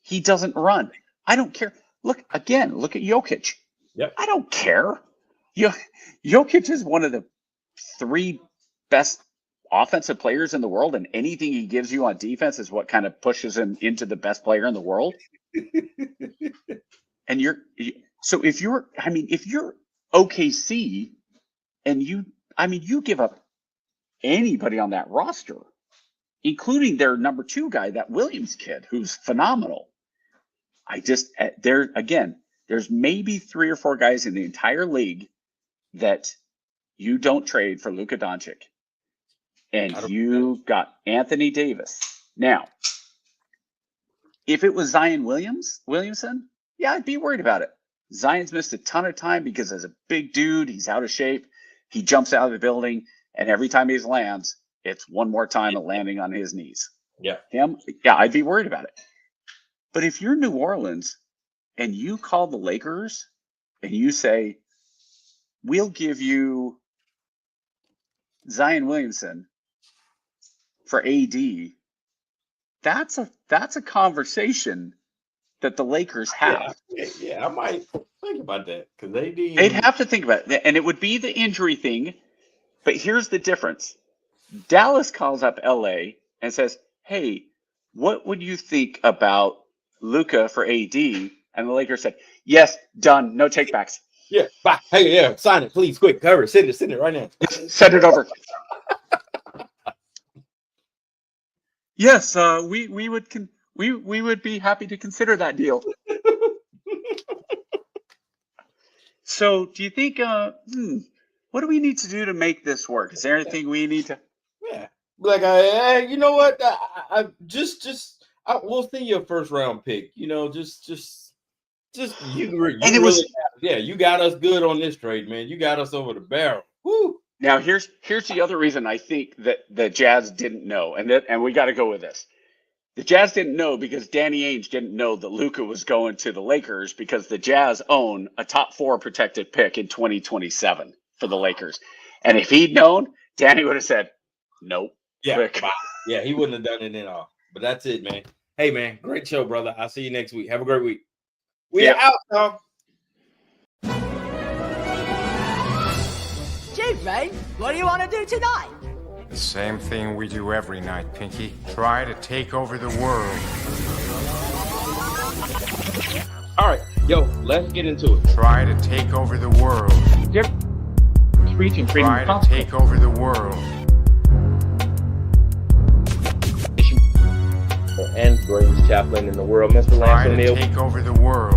He doesn't run. I don't care. Look at Jokic. Yep. I don't care. Jokic is one of the 3 best offensive players in the world, and anything he gives you on defense is what kind of pushes him into the best player in the world. And if you're OKC and you give up anybody on that roster, including their number 2 guy, that Williams kid, who's phenomenal. There's maybe 3 or 4 guys in the entire league that you don't trade for Luka Doncic. And you got Anthony Davis. Now, if it was Zion Williamson, yeah, I'd be worried about it. Zion's missed a ton of time because as a big dude, he's out of shape. He jumps out of the building, and every time he lands, it's one more time of landing on his knees. Yeah. I'd be worried about it. But if you're New Orleans and you call the Lakers and you say, we'll give you Zion Williamson for AD, that's a conversation that the Lakers have. Yeah, I might think about that because they'd have to think about it, and it would be the injury thing. But here's the difference: Dallas calls up LA and says, "Hey, what would you think about Luka for AD?" And the Lakers said, "Yes, done. No takebacks." Yeah, bye. Hey, yeah, sign it, please, quick, hurry, send it right now. Send it over. Yes, we would be happy to consider that deal. So, do you think? What do we need to do to make this work? Is there anything we need to? Yeah, like you know what? I we'll see your first round pick. You know, just you really have Yeah, you got us good on this trade, man. You got us over the barrel. Woo. Now here's the other reason I think that the Jazz didn't know, and we got to go with this. The Jazz didn't know because Danny Ainge didn't know that Luka was going to the Lakers because the Jazz own a top 4 protected pick in 2027 for the Lakers. And if he'd known, Danny would have said, nope. Yeah, yeah, he wouldn't have done it at all. But that's it, man. Hey, man, great show, brother. I'll see you next week. Have a great week. We are out, y'all. Gee, Ray, what do you want to do tonight? The same thing we do every night, Pinky. Try to take over the world. All right, yo, let's get into it. Try to take over the world. Try to take over the world. And greatest chaplain in the world, Mr. Lance Try to O'Neill. take over the world.